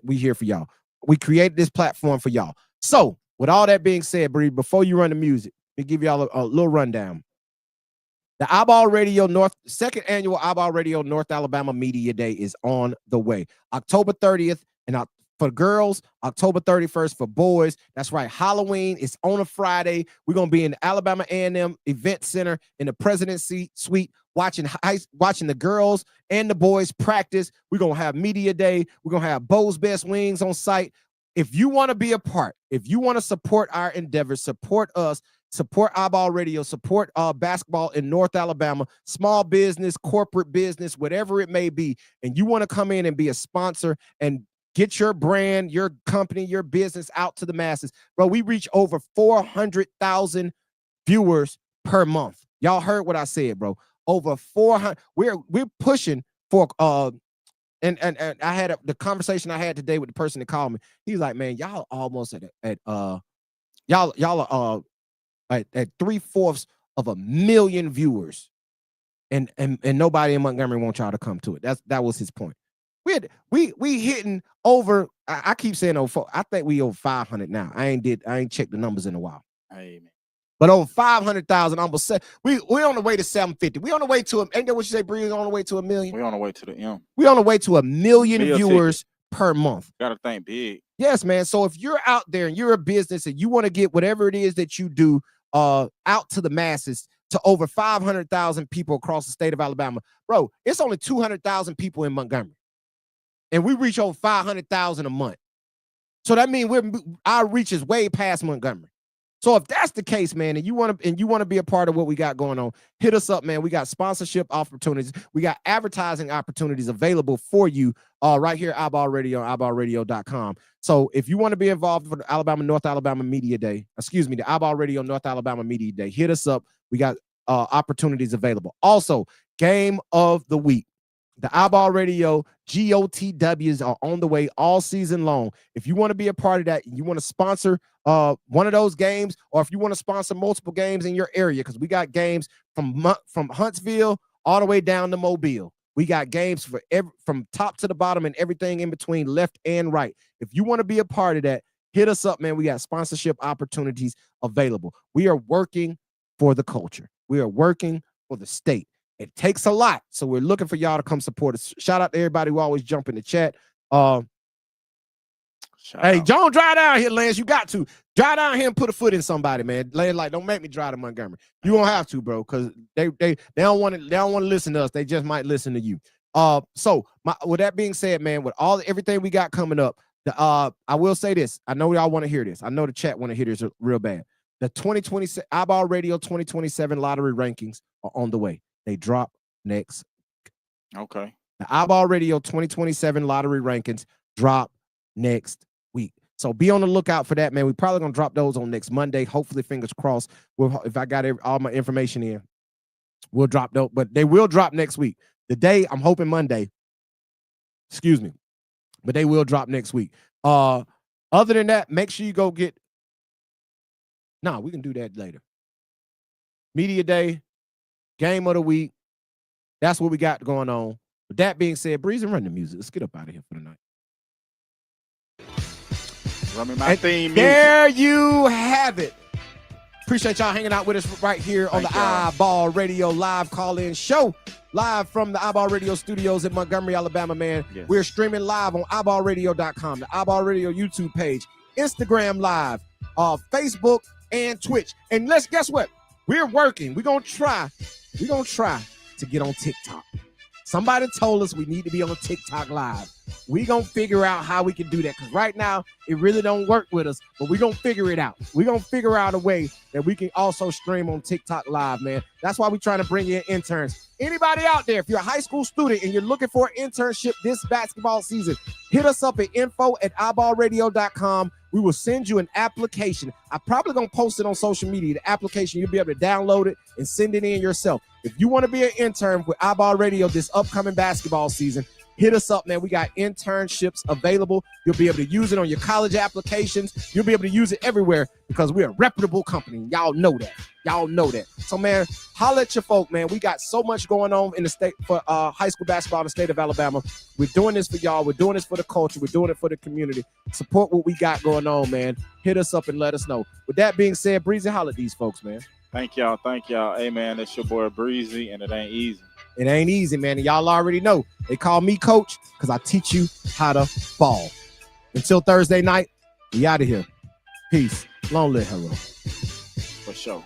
We here for y'all. We created this platform for y'all. So with all that being said, Bree, before you run the music, let me give y'all a little rundown. The iBall Radio second annual iBall Radio North Alabama Media Day is on the way. October 30th, and for girls, October 31st for boys. That's right. Halloween is on a Friday. We're going to be in the Alabama A&M Event Center in the Presidency Suite watching the girls and the boys practice. We're going to have Media Day. We're going to have Bo's Best Wings on site. If you want to be a part, if you want to support our endeavors, support us, support iBall Radio, support basketball in North Alabama, small business, corporate business, whatever it may be, and you want to come in and be a sponsor and get your brand, your company, your business out to the masses. Bro, we reach over 400,000 viewers per month. Y'all heard what I said, bro. Over 400. We're pushing for and I had the conversation I had today with the person that called me. He's like, man, y'all almost at y'all are at 3/4 of a million viewers, and nobody in Montgomery wants y'all to come to it. That was his point. We hitting over. I keep saying over. I think we over 500 now. I ain't checked the numbers in a while.
Amen.
But over 500,000, almost said we on the way to 750. We on the way to ain't that what you say, Bree? On the way to $1 million.
We on the way to the M.
We on the way to 1 million viewers per month.
Gotta think big.
Yes, man. So if you're out there and you're a business and you want to get whatever it is that you do out to the masses, to over 500,000 people across the state of Alabama, bro, it's only 200,000 people in Montgomery, and we reach over 500,000 a month. So that means our reach is way past Montgomery. So if that's the case, man, and you want to be a part of what we got going on, hit us up, man. We got sponsorship opportunities. We got advertising opportunities available for you right here at iBall Radio, iBallRadio.com. So if you want to be involved for the North Alabama Media Day, the iBall Radio North Alabama Media Day, hit us up. We got opportunities available. Also, Game of the Week. The iBall Radio GOTWs are on the way all season long. If you want to be a part of that, you want to sponsor one of those games, or if you want to sponsor multiple games in your area, because we got games from Huntsville all the way down to Mobile. We got games from top to the bottom and everything in between, left and right. If you want to be a part of that, hit us up, man. We got sponsorship opportunities available. We are working for the culture. We are working for the state. It takes a lot, so we're looking for y'all to come support us. Shout out to everybody who always jump in the chat. Hey, John, drive down here, Lance. You got to drive down here and put a foot in somebody, man. Like, don't make me drive to Montgomery. You won't have to, bro, because they don't want to listen to us. They just might listen to you. So with that being said, man, with everything we got coming up, I will say this. I know y'all want to hear this. I know the chat want to hear this real bad. The 2027 iBall Radio 2027 lottery rankings are on the way. They drop next.
Okay.
The iBall Radio 2027 lottery rankings drop next week. So be on the lookout for that, man. We're probably going to drop those on next Monday. Hopefully, fingers crossed. If I got all my information in, we'll drop those. But they will drop next week. The day, I'm hoping Monday. Excuse me. But they will drop next week. Other than that, make sure you go get. No, we can do that later. Media Day. Game of the week. That's what we got going on. With that being said, Breeze, and run the music. Let's get up out of here for the night.
Run me my theme music.
There you have it. Appreciate y'all hanging out with us right here on the iBall Radio live call-in show. Live from the iBall Radio studios in Montgomery, Alabama, man. Yes. We're streaming live on iBallRadio.com, the iBall Radio YouTube page, Instagram Live, Facebook, and Twitch. And guess what? We're working. We're going to try to get on TikTok. Somebody told us we need to be on TikTok live. We gonna figure out how we can do that, because right now it really don't work with us, but we gonna figure it out. We gonna figure out a way that we can also stream on TikTok Live, man. That's why we trying to bring in interns. Anybody out there, if you're a high school student and you're looking for an internship this basketball season, hit us up at info@iballradio.com. We will send you an application. I'm probably gonna post it on social media. The application, you'll be able to download it and send it in yourself. If you want to be an intern with iBall Radio this upcoming basketball season, hit us up, man. We got internships available. You'll be able to use it on your college applications. You'll be able to use it everywhere because we're a reputable company. Y'all know that. Y'all know that. So, man, holla at your folk, man. We got so much going on in the state for high school basketball in the state of Alabama. We're doing this for y'all. We're doing this for the culture. We're doing it for the community. Support what we got going on, man. Hit us up and let us know. With that being said, Breezy, holla at these folks, man.
Thank y'all. Thank y'all. Hey, man, it's your boy Breezy, and it ain't easy.
It ain't easy, man. And y'all already know. They call me coach because I teach you how to ball. Until Thursday night, we out of here. Peace. Long live Hero.
For sure.